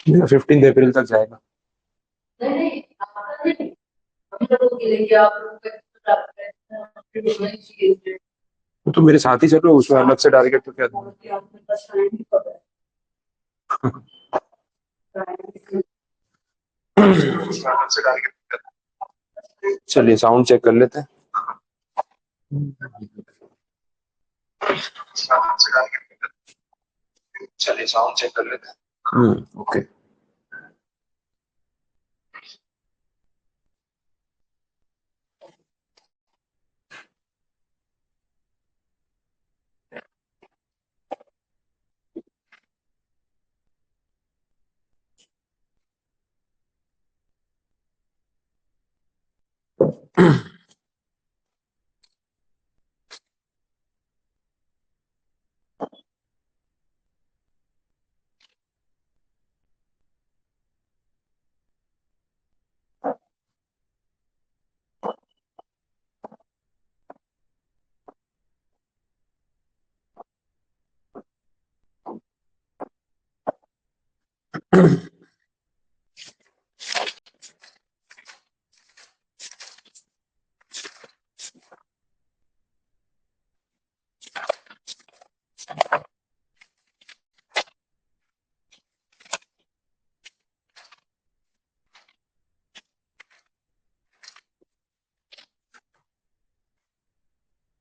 मेरा 15 अप्रैल तक जाएगा। तो मेरे साथ ही चलो, उसमें अलग से टारगेट तो क्या दूं? उसमें अलग से टारगेट तो क्या दूं? चलिए साउंड चेक कर लेते हैं। चलिए साउंड चेक कर लेते हैं। ओके।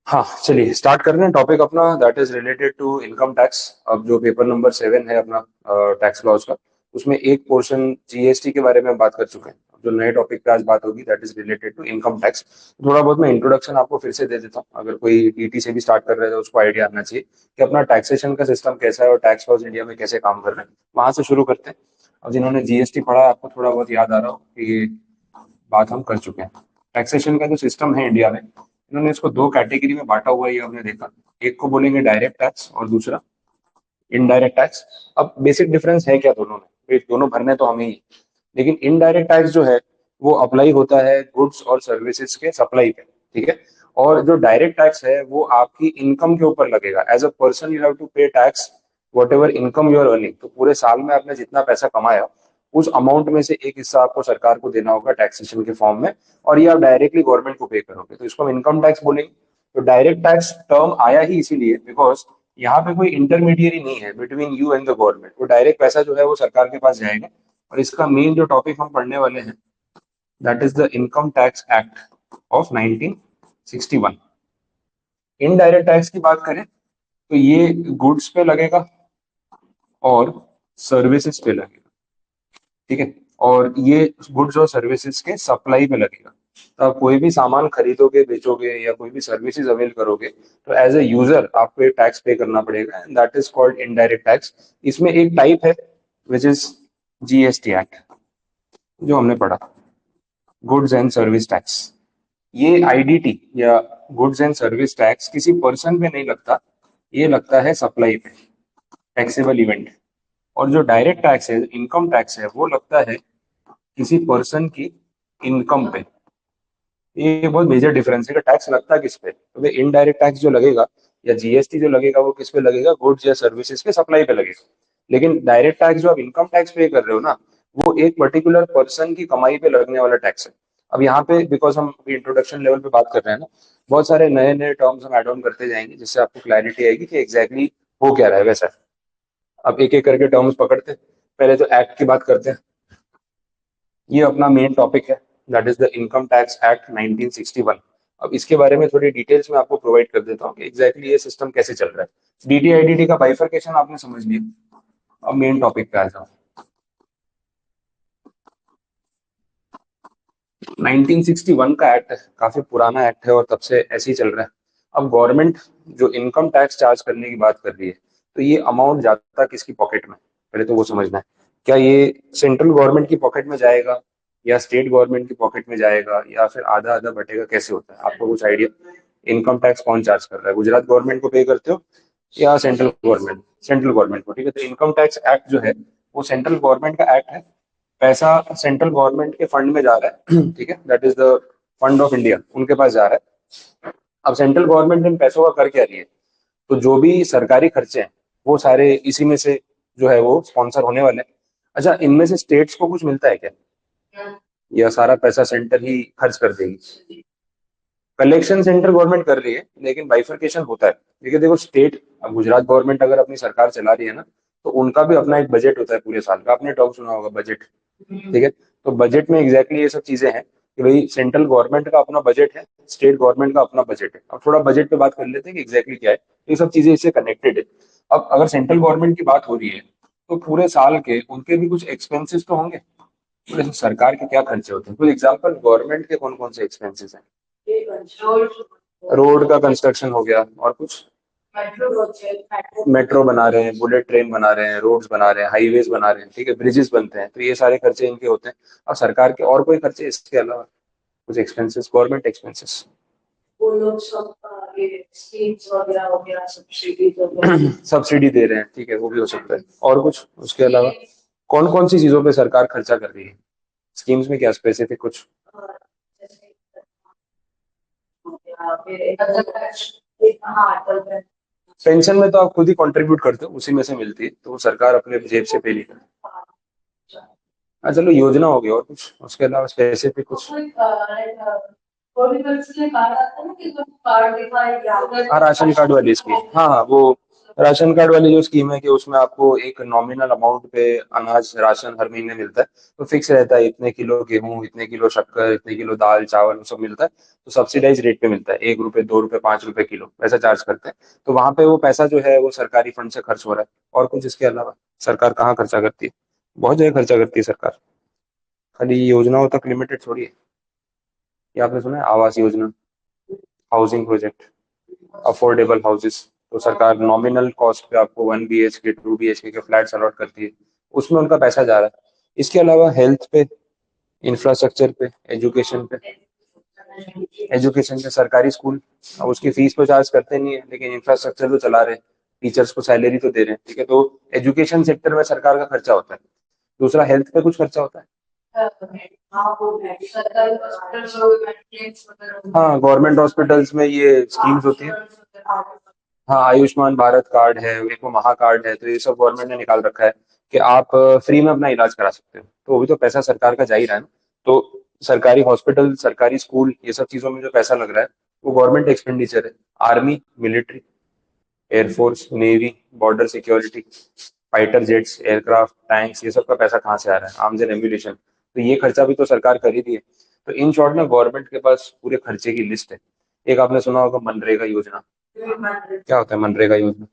हाँ, चलिए स्टार्ट कर रहे हैं टॉपिक अपना, that is related to income tax. अब जो पेपर नंबर 7 है अपना टैक्स लॉज का, उसमें एक पोर्शन जीएसटी के बारे में हम बात कर चुके हैं। अब जो नए टॉपिक पे आज बात होगी that is related to income tax. थोड़ा बहुत मैं इंट्रोडक्शन आपको फिर से दे देता हूँ, अगर कोई ईटी से भी स्टार्ट कर रहे हैं तो उसको आइडिया आना चाहिए कि अपना टैक्सेशन का सिस्टम कैसा है और टैक्स लॉज इंडिया में कैसे काम कर रहे हैं। वहां से शुरू करते हैं। अब जिन्होंने जीएसटी पढ़ा है, आपको थोड़ा बहुत याद आ रहा हो कि ये बात हम कर चुके हैं। टैक्सेशन का जो सिस्टम है इंडिया में, इन्होंने इसको दो कैटेगरी में बांटा हुआ है, ये हमने देखा। एक को बोलेंगे डायरेक्ट टैक्स और दूसरा इनडायरेक्ट टैक्स। अब बेसिक डिफरेंस है क्या दोनों में? भाई दोनों भरने तो हमें ही, लेकिन इनडायरेक्ट टैक्स जो है वो अप्लाई होता है गुड्स और सर्विसेज के सप्लाई पे, ठीक है। और जो डायरेक्ट टैक्स है वो आपकी इनकम के ऊपर लगेगा। As a person you have to pay tax whatever income you are earning. तो पूरे साल में आपने जितना पैसा कमाया, उस अमाउंट में से एक हिस्सा आपको सरकार को देना होगा टैक्सेशन के फॉर्म में, और ये आप डायरेक्टली गवर्नमेंट को पे करोगे, तो इसको हम इनकम टैक्स बोलेंगे। तो डायरेक्ट टैक्स टर्म आया ही इसीलिए बिकॉज यहाँ पे कोई इंटरमीडिएरी नहीं है between you and the government. वो डायरेक्ट पैसा जो है वो सरकार के पास जाएगा। और इसका मेन जो टॉपिक हम पढ़ने वाले हैं that is the income tax act of 1961। Indirect tax की बात करें तो ये गुड्स पे लगेगा और सर्विसेज पे लगेगा, ठीक है। और ये गुड्स और सर्विसेज के सप्लाई पे लगेगा। तो आप कोई भी सामान खरीदोगे, बेचोगे या कोई भी सर्विसेज अवेल करोगे, तो एज ए यूजर आपको एक टैक्स पे करना पड़ेगा, and that is called indirect tax. इसमें एक टाइप है विच इज जीएसटी एक्ट, जो हमने पढ़ा, गुड्स एंड सर्विस टैक्स। ये आईडीटी या गुड्स एंड सर्विस टैक्स किसी पर्सन पे नहीं लगता, ये लगता है सप्लाई पे, टैक्सेबल इवेंट। और जो डायरेक्ट टैक्स है, इनकम टैक्स है, वो लगता है किसी पर्सन की इनकम पे। ये बहुत मेजर डिफरेंस है कि टैक्स लगता किस पे। तो भाई इनडायरेक्ट टैक्स जो लगेगा या जीएसटी जो लगेगा वो किस पे लगेगा? गुड्स या सर्विसेज के सप्लाई पे लगेगा। लेकिन डायरेक्ट टैक्स जो आप इनकम टैक्स पे कर रहे हो ना, वो एक पर्टिकुलर पर्सन की कमाई पे लगने वाला टैक्स है। अब यहाँ पे बिकॉज हम इंट्रोडक्शन लेवल पे बात कर रहे हैं ना, बहुत सारे नए नए टर्म्स हम एड ऑन करते जाएंगे जिससे आपको क्लैरिटी आएगी कि एग्जैक्टली हो क्या रहा है वैसा। अब एक एक करके टर्म्स पकड़ते हैं। पहले तो एक्ट की बात करते हैं। ये अपना मेन टॉपिक है, that is the income tax act 1961। अब इसके बारे में थोड़ी डिटेल्स में आपको प्रोवाइड कर देता हूँ कि एग्जैक्टली ये सिस्टम कैसे चल रहा है। डीटीआईडीटी का बाइफरकेशन आपने समझ लिया। अब मेन टॉपिक पे आ जाओ। 1961 का एक्ट है, काफी पुराना एक्ट है और तब से ऐसे ही चल रहा है। अब गवर्नमेंट जो इनकम टैक्स चार्ज करने की बात कर रही है, तो ये अमाउंट जाता किसकी पॉकेट में, पहले तो वो समझना है। क्या ये सेंट्रल गवर्नमेंट की पॉकेट में जाएगा या स्टेट गवर्नमेंट की पॉकेट में जाएगा या फिर आधा आधा बटेगा, कैसे होता है? आपको कुछ आइडिया? इनकम टैक्स कौन चार्ज कर रहा है? गुजरात गवर्नमेंट को पे करते हो या सेंट्रल गवर्नमेंट? सेंट्रल गवर्नमेंट को, ठीक है। तो इनकम टैक्स एक्ट जो है वो सेंट्रल गवर्नमेंट का एक्ट है। पैसा सेंट्रल गवर्नमेंट के फंड में जा रहा है, ठीक है, that is the fund of India, उनके पास जा रहा है। अब सेंट्रल गवर्नमेंट इन पैसों का कर क्या रही है? तो जो भी सरकारी खर्चे हैं वो सारे इसी में से जो है वो स्पॉन्सर होने वाले हैं। अच्छा, इनमें से स्टेट्स को कुछ मिलता है क्या, या सारा पैसा सेंटर ही खर्च कर देगी? कलेक्शन सेंटर गवर्नमेंट कर रही है, लेकिन बाइफरकेशन होता है। देखिए देखो, स्टेट, अब गुजरात गवर्नमेंट अगर अपनी सरकार चला रही है ना, तो उनका भी अपना एक बजट होता है पूरे साल का। आपने टर्म सुना होगा बजट, ठीक है? तो बजट में एग्जैक्टली ये सब चीजें हैं कि भाई सेंट्रल गवर्नमेंट का अपना बजट है, स्टेट गवर्नमेंट का अपना बजट है। अब थोड़ा बजट पे बात कर लेते हैं कि एग्जैक्टली क्या है। ये सब चीजें इससे कनेक्टेड है। अब अगर सेंट्रल गवर्नमेंट की बात हो रही है, तो पूरे साल के उनके भी कुछ एक्सपेंसेस तो होंगे। तो सरकार के क्या खर्चे होते हैं, फॉर एग्जाम्पल गवर्नमेंट के कौन कौन से एक्सपेंसेस हैं? रोड का कंस्ट्रक्शन हो गया, और कुछ? मेट्रो बना रहे हैं, बुलेट ट्रेन बना रहे हैं, रोड्स बना रहे हैं, हाईवेज बना रहे हैं, ठीक है, ब्रिजेस बनते हैं, तो ये सारे खर्चे इनके होते हैं। और सरकार के और कोई खर्चे इसके अलावा, कुछ एक्सपेंसेस, गवर्नमेंट एक्सपेंसेस? वो लोग सब ये स्कीम्स वगैरह हो गया, सब्सिडी दे रहे हैं, ठीक है, वो भी हो सकता है। और कुछ उसके अलावा कौन कौन सी चीजों पे सरकार खर्चा कर रही है? स्कीम्स में क्या स्पेसिफिक कुछ? पेंशन में तो आप खुद ही कंट्रीब्यूट करते हो, उसी में से मिलती है, तो वो सरकार अपने जेब से पे नहीं करती। हाँ चलो, योजना हो गई, और कुछ उसके अलावा स्पेसिफिक कुछ? हाँ, राशन कार्ड वाली स्कीम, हाँ हाँ, वो राशन कार्ड वाली जो स्कीम है कि उसमें आपको एक नॉमिनल अमाउंट पे अनाज राशन हर महीने मिलता है। तो फिक्स रहता है, इतने किलो गेहूं, इतने किलो शक्कर, इतने किलो दाल चावल, वो सब मिलता है। तो सब्सिडाइज रेट पे मिलता है, 1 रुपए, 2 रुपए, 5 रुपए किलो, वैसा चार्ज करते हैं। तो वहां पे वो पैसा जो है वो सरकारी फंड से खर्च हो रहा है। और कुछ इसके अलावा सरकार कहाँ खर्चा करती है? बहुत जगह खर्चा करती है सरकार, खाली योजनाओं तक लिमिटेड थोड़ी है। ये आपने सुना है Awas Yojana, housing project, affordable houses? तो सरकार नॉमिनल कॉस्ट पे आपको 1 BHK 2 BHK के फ्लैट्स अलॉट करती है, उसमें उनका पैसा जा रहा है। इसके अलावा हेल्थ पे, इंफ्रास्ट्रक्चर पे, एजुकेशन पे। एजुकेशन पे सरकारी स्कूल, अब उसकी फीस तो चार्ज करते नहीं है, लेकिन इंफ्रास्ट्रक्चर तो चला रहे हैं, टीचर्स को सैलरी तो दे रहे हैं, ठीक है, तो एजुकेशन सेक्टर में सरकार का खर्चा होता है। दूसरा, हेल्थ पे कुछ खर्चा होता है। हाँ, गवर्नमेंट हॉस्पिटल्स में ये स्कीम्स होती है। हाँ, आयुष्मान भारत कार्ड है, एक वो महा कार्ड है, तो ये सब गवर्नमेंट ने निकाल रखा है कि आप फ्री में अपना इलाज करा सकते हो। तो वो भी तो पैसा सरकार का जा ही रहा है ना। तो सरकारी हॉस्पिटल, सरकारी स्कूल, ये सब चीजों में जो पैसा लग रहा है, वो गवर्नमेंट एक्सपेंडिचर है। Army, military, air force, navy, border security, fighter jets, aircraft, tanks, ये सब का पैसा कहाँ से आ रहा है? आर्म्स एंड एम्यूनिशन, तो ये खर्चा भी तो सरकार कर ही रही है। तो इन शॉर्ट में गवर्नमेंट के पास पूरे खर्चे की लिस्ट है। एक आपने सुना होगा मनरेगा योजना। क्या होता है मनरेगा योजना?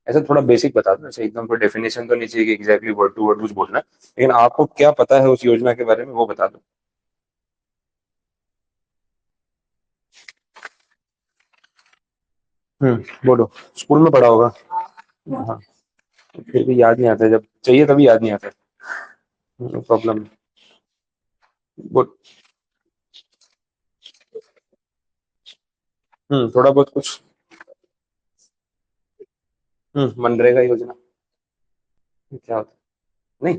ऐसा थोड़ा बेसिक बता दो, ऐसे एकदम कोई डेफिनेशन तो नहीं चाहिए कि एग्जैक्टली वर्ड टू वर्ड कुछ बोलना है, लेकिन आपको क्या पता है उस योजना के बारे में, वो बता दो। बोलो, स्कूल में पढ़ा होगा। हाँ, फिर भी याद नहीं आता है, जब चाहिए तभी याद नहीं आता है। No problem. गुड। थोड़ा बहुत कुछ। मनरेगा योजना क्या होता है? नहीं,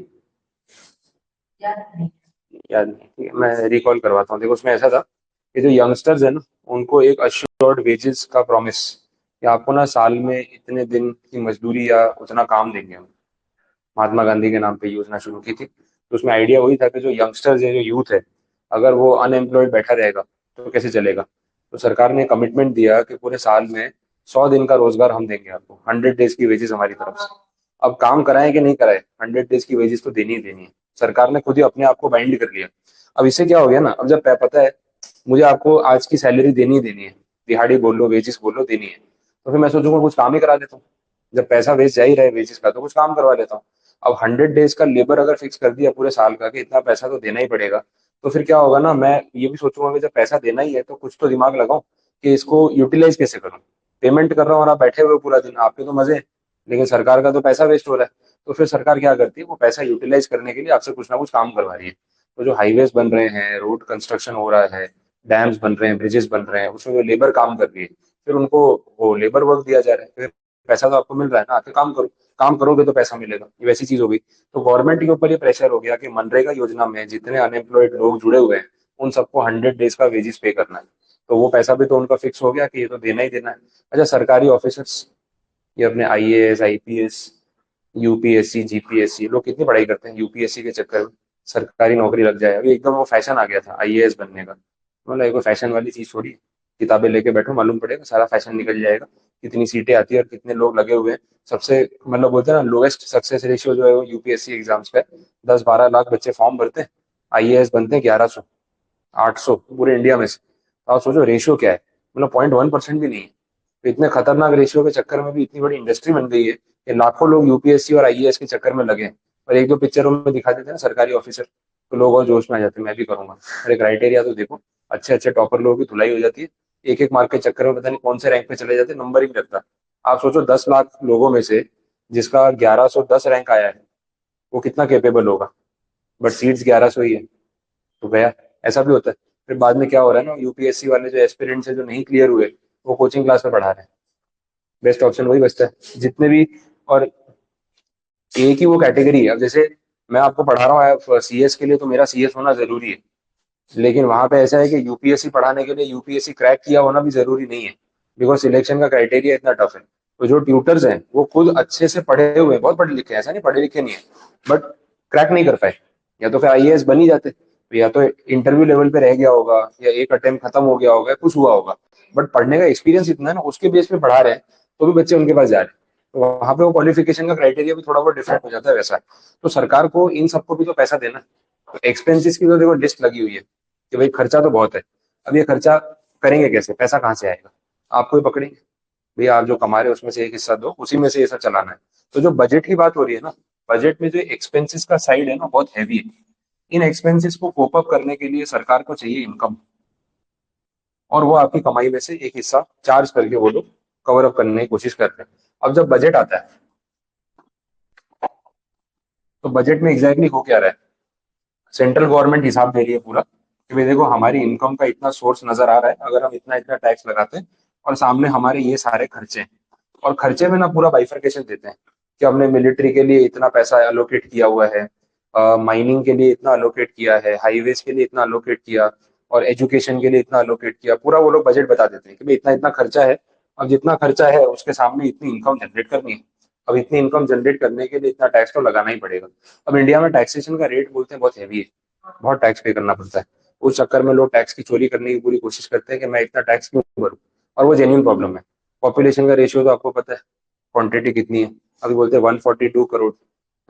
याद नहीं, ठीक है, मैं रिकॉल करवाता हूँ। देखो, उसमें ऐसा था कि जो यंगस्टर्स है ना, उनको एक अश्योर्ड वेजेस का प्रॉमिस, कि आपको ना साल में इतने दिन की मजदूरी या उतना काम देंगे हम। महात्मा गांधी के नाम पे योजना शुरू की थी। तो उसमें आइडिया वही था कि जो यंगस्टर्स है, जो यूथ है, अगर वो अनएम्प्लॉयड बैठा रहेगा तो कैसे चलेगा। तो सरकार ने कमिटमेंट दिया कि पूरे साल में 100 दिन का रोजगार हम देंगे आपको, 100 डेज की वेजेस हमारी तरफ से। अब काम कराए कि नहीं कराए, 100 डेज की वेजेस तो देनी ही देनी है। सरकार ने खुद ही अपने आप को बाइंड कर लिया। अब इससे क्या हो गया ना, अब जब पता है मुझे आपको आज की सैलरी देनी ही देनी है, दिहाड़ी बोल लो, वेजेस बोल लो, देनी है, तो फिर मैं सोचूंगा कुछ काम ही करा देता हूँ। जब पैसा वेस्ट जा ही रहा है वेजेस का, तो कुछ काम करवा लेता हूँ। अब 100 डेज का लेबर अगर फिक्स कर दिया पूरे साल का कि इतना पैसा तो देना ही पड़ेगा, तो फिर क्या होगा ना, मैं ये भी सोचूंगा कि जब पैसा देना ही है तो कुछ तो दिमाग लगाऊं कि इसको यूटिलाइज कैसे करूं। पेमेंट कर रहा हूँ और आप बैठे हुए पूरा दिन, आपके तो मजे हैं, लेकिन सरकार का तो पैसा वेस्ट हो रहा है। तो फिर सरकार क्या करती है, वो पैसा यूटिलाइज करने के लिए आपसे कुछ ना कुछ काम करवा रही है। तो जो हाईवेज बन रहे हैं, रोड कंस्ट्रक्शन हो रहा है, डैम्स बन रहे हैं, ब्रिजेस बन रहे हैं, उसमें जो लेबर काम कर रही है, फिर उनको वो लेबर वर्क दिया जा रहा है। फिर पैसा तो आपको मिल रहा है ना, आके काम करो, काम करोगे तो पैसा मिलेगा, ये वैसी चीज हो गई। तो गवर्नमेंट के ऊपर ये प्रेशर हो गया कि मनरेगा योजना में जितने अनएम्प्लॉयड लोग जुड़े हुए हैं, उन सबको 100 डेज का वेजेस पे करना है। तो वो पैसा भी तो उनका फिक्स हो गया कि ये तो देना ही देना है। अच्छा, सरकारी ऑफिसर्स, ये अपने IAS, IPS, यूपीएससी जीपीएससी, लोग कितनी पढ़ाई करते हैं यूपीएससी के चक्कर में, सरकारी नौकरी लग जाए। अभी एकदम वो फैशन आ गया था आईएएस बनने का, मतलब ये कोई फैशन वाली चीज थोड़ी है। किताबें लेके बैठो, मालूम पड़ेगा, सारा फैशन निकल जाएगा, कितनी सीटें आती है और कितने लोग लगे हुए हैं। सबसे मतलब बोलते हैं ना, लोएस्ट सक्सेस रेशियो जो है वो यूपीएससी एग्जाम्स का है। 10-12 लाख बच्चे फॉर्म भरते हैं, आईएएस बनते हैं 1100, 800 पूरे इंडिया में से। तो आप सोचो रेशियो क्या है, मतलब 0.1% भी नहीं है। तो इतने खतरनाक रेशियो के चक्कर में भी इतनी बड़ी इंडस्ट्री बन गई है कि लाखों लोग यूपीएससी और आईएएस के चक्कर में लगे हैं। और एक दो पिक्चरों में दिखा देते हैं ना सरकारी ऑफिसर, तो लोग और जोश में आ जाते हैं, मैं भी करूंगा। अरे क्राइटेरिया तो देखो, अच्छे अच्छे टॉपर लोगों की धुलाई हो जाती है, एक एक मार्क के चक्कर में पता नहीं कौन से रैंक पे चले जाते हैं, नंबर ही नहीं लगता। आप सोचो 10 लाख लोगों में से जिसका 1110 रैंक आया है, वो कितना कैपेबल होगा। बट सीट्स 1100 ही है, तो गया। ऐसा भी होता है। फिर बाद में क्या हो रहा है ना, यूपीएससी वाले जो एस्पिरेंट्स है जो नहीं क्लियर हुए, वो कोचिंग क्लास में पढ़ा रहे हैं। बेस्ट ऑप्शन वही बचता है जितने भी। और एक ही वो कैटेगरी है, अब जैसे मैं आपको पढ़ा रहा हूँ सीएस के लिए, तो मेरा सीएस होना जरूरी है। लेकिन वहां पे ऐसा है कि यूपीएससी पढ़ाने के लिए यूपीएससी क्रैक किया होना भी जरूरी नहीं है, बिकॉज सिलेक्शन का क्राइटेरिया इतना टफ है। तो जो ट्यूटर्स हैं वो खुद अच्छे से पढ़े हुए हैं, बहुत पढ़े लिखे हैं, ऐसा नहीं पढ़े लिखे नहीं है, बट क्रैक नहीं कर पाए। या तो फिर आईएएस बन ही जाते, तो या तो इंटरव्यू लेवल पे रह गया होगा, या एक अटेम्प्ट खत्म हो गया होगा, कुछ हुआ होगा। बट पढ़ने का एक्सपीरियंस इतना है ना, उसके बेस पे पढ़ा रहे हैं, तो भी बच्चे उनके पास जा रहे हैं। तो वहां पे वो क्वालिफिकेशन का क्राइटेरिया भी थोड़ा बहुत डिफरेंट हो जाता है वैसा। तो सरकार को इन सबको भी तो पैसा देना है। तो एक्सपेंसेस की तो देखो लिस्ट लगी हुई है कि भाई खर्चा तो बहुत है। अब ये खर्चा करेंगे कैसे, पैसा कहाँ से आएगा? आपको ही पकड़ेंगे, भैया आप जो कमा रहे हो उसमें से एक हिस्सा दो, उसी में से ये सब चलाना है। तो जो बजट की बात हो रही है ना, बजट में जो एक्सपेंसेस का साइड है ना, बहुत हैवी है। इन एक्सपेंसेस को कोप अप करने के लिए सरकार को चाहिए इनकम, और वो आपकी कमाई में से एक हिस्सा चार्ज करके वो लोग कवर अप करने की कोशिश कर रहे हैं। अब जब बजट आता है, तो बजट में एग्जैक्टली हो क्या रहा है, सेंट्रल गवर्नमेंट हिसाब दे रही है पूरा कि भाई देखो हमारी इनकम का इतना सोर्स नजर आ रहा है, अगर हम इतना इतना टैक्स लगाते हैं, और सामने हमारे ये सारे खर्चे हैं। और खर्चे में ना पूरा बाइफरकेशन देते हैं कि हमने मिलिट्री के लिए इतना पैसा अलोकेट किया हुआ है, माइनिंग के लिए इतना अलोकेट किया है, हाईवेज के लिए इतना अलोकेट किया, और एजुकेशन के लिए इतना अलोकेट किया। पूरा वो लोग बजट बता देते हैं कि भाई इतना इतना खर्चा है। अब जितना खर्चा है उसके सामने इतनी इनकम जनरेट करनी है। अब इतनी इनकम जनरेट करने के लिए इतना टैक्स तो लगाना ही पड़ेगा। अब इंडिया में टैक्सेशन का रेट बोलते हैं बहुत हैवी है, बहुत टैक्स पे करना पड़ता है। उस चक्कर में लोग टैक्स की चोरी करने की पूरी कोशिश करते हैं कि मैं इतना टैक्स क्यों भरूं। और वो जेन्युइन प्रॉब्लम है। पॉपुलेशन का रेशियो तो आपको पता है, क्वांटिटी कितनी है। अभी बोलते हैं 142 करोड़,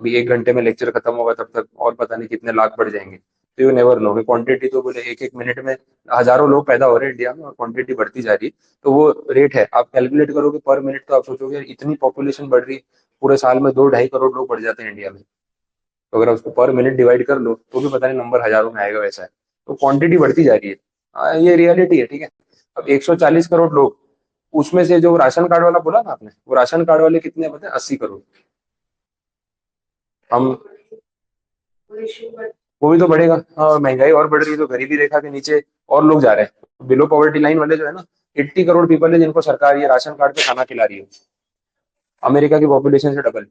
अभी 1 घंटे में लेक्चर खत्म होगा तब तक और पता नहीं कितने लाख बढ़ जाएंगे। तो यू नेवर नो, क्वांटिटी तो बोले एक एक मिनट में हजारों लोग पैदा हो रहे हैं इंडिया में, और क्वांटिटी बढ़ती जा रही है। तो वो रेट है, आप कैलकुलेट करोगे पर मिनट, तो आप सोचोगे यार इतनी पॉपुलेशन बढ़ रही है, पूरे साल में 2-2.5 करोड़ लोग बढ़ जाते हैं इंडिया में। तो अगर आप उसको पर मिनट डिवाइड कर लो तो भी पता नहीं नंबर हजारों में आएगा, वैसा है। तो क्वांटिटी बढ़ती जा रही है। ये रियलिटी है, ठीक है। अब 140 करोड़ लोग, उसमें से जो राशन कार्ड वाला बोला ना आपने, वो राशन कार्ड वाले कितने हैं पता है? 80 करोड़। हम, वो भी तो बढ़ेगा, हाँ, महंगाई और बढ़ रही है तो गरीबी रेखा के नीचे और लोग जा रहे हैं। बिलो पॉवर्टी लाइन वाले जो है ना, 80 करोड़ पीपल है जिनको सरकार ये राशन कार्ड पे खाना खिला रही है। अमेरिका की पॉपुलेशन से डबल।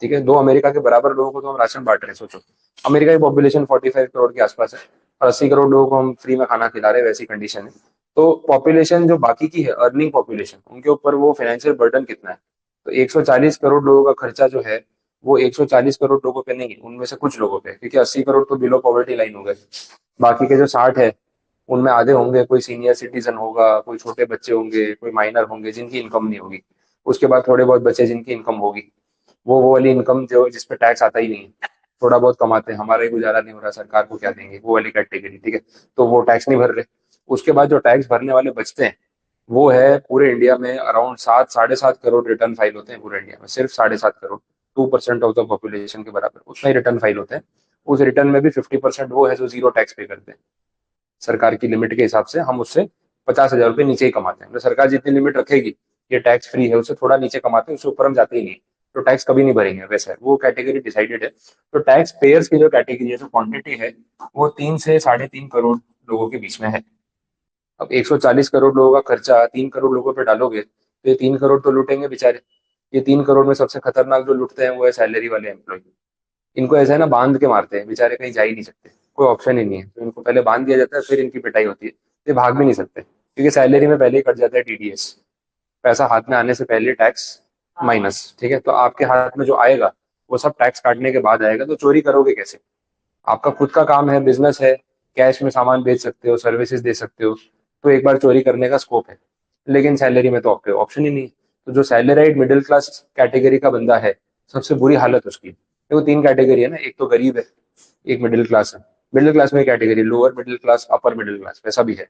ठीक है, 2 अमेरिका के बराबर लोगों को तो हम राशन बांट रहे हैं, सोचो। अमेरिका की पॉपुलेशन 45 करोड़ के आसपास है, और 80 करोड़ लोगों को हम फ्री में खाना खिला रहे हैं, वैसी कंडीशन है। तो पॉपुलेशन जो बाकी की है, अर्निंग पॉपुलेशन, उनके ऊपर वो फाइनेंशियल बर्डन कितना है। तो 140 करोड़ लोगों का खर्चा जो है, वो 140 करोड़ लोगों पे नहीं, उनमें से कुछ लोगों पे, क्योंकि 80 करोड़ तो बिलो पॉवर्टी लाइन हो गए। बाकी के जो 60 है, उनमें आधे होंगे कोई सीनियर सिटीजन होगा, कोई छोटे बच्चे होंगे, कोई माइनर होंगे जिनकी इनकम नहीं होगी। उसके बाद थोड़े बहुत बच्चे जिनकी इनकम होगी, वो वाली इनकम जो जिसपे टैक्स आता ही नहीं है, थोड़ा बहुत कमाते हैं, हमारा ही गुजारा नहीं हो रहा, सरकार को क्या देंगे, वो वाली कैटेगरी, ठीक है। तो वो टैक्स नहीं भर रहे। उसके बाद जो टैक्स भरने वाले बचते हैं, वो है पूरे इंडिया में अराउंड 7-7.5 करोड़ रिटर्न फाइल होते हैं पूरे इंडिया में, सिर्फ 7.5 करोड़। 2% ऑफ द पॉपुलेशन के बराबर उतना ही रिटर्न फाइल होते हैं। उस रिटर्न में भी 50% वो है जो जीरो टैक्स पे करते हैं। सरकार की लिमिट के हिसाब से हम उससे 50,000 रुपये नीचे ही कमाते हैं, मतलब सरकार जितनी लिमिट रखेगी, ये टैक्स फ्री है, उससे थोड़ा नीचे कमाते हैं, उससे ऊपर हम जाते ही नहीं। तो टैक्स कभी नहीं भरेंगे, वैसा है वो कैटेगरी डिसाइडेड है। तो टैक्स पेयर्स की जो कैटेगरी है, जो क्वांटिटी है, वो 3 से 3.5 करोड़ लोगों के बीच में है। अब 140 करोड़ लोगों का खर्चा 3 करोड़ लोगों पे डालोगे, तो ये 3 करोड़ तो लूटेंगे बेचारे। ये 3 करोड़ में सबसे खतरनाक जो लुटते हैं वो है सैलरी वाले एम्प्लॉय। इनको ऐसा है ना, बांध के मारते हैं बेचारे, कहीं जा ही नहीं सकते, कोई ऑप्शन ही नहीं है। तो इनको पहले बांध दिया जाता है, फिर इनकी पिटाई होती है। ये भाग भी नहीं सकते, क्योंकि सैलरी में पहले ही कट जाता है टीडीएस। पैसा हाथ में आने से पहले टैक्स माइनस, ठीक है। तो आपके हाथ में जो आएगा वो सब टैक्स काटने के बाद आएगा, तो चोरी करोगे कैसे? आपका खुद का काम है, बिजनेस है, कैश में सामान बेच सकते हो, सर्विसेज दे सकते हो, तो एक बार चोरी करने का स्कोप है। लेकिन सैलरी में तो आपके ऑप्शन ही नहीं है। तो जो सैलराइड मिडिल क्लास कैटेगरी का बंदा है, सबसे बुरी हालत उसकी। देखो तीन कैटेगरी है ना, एक तो गरीब है, एक मिडिल क्लास है। मिडिल क्लास में category lower middle class, upper middle class, वैसा भी है।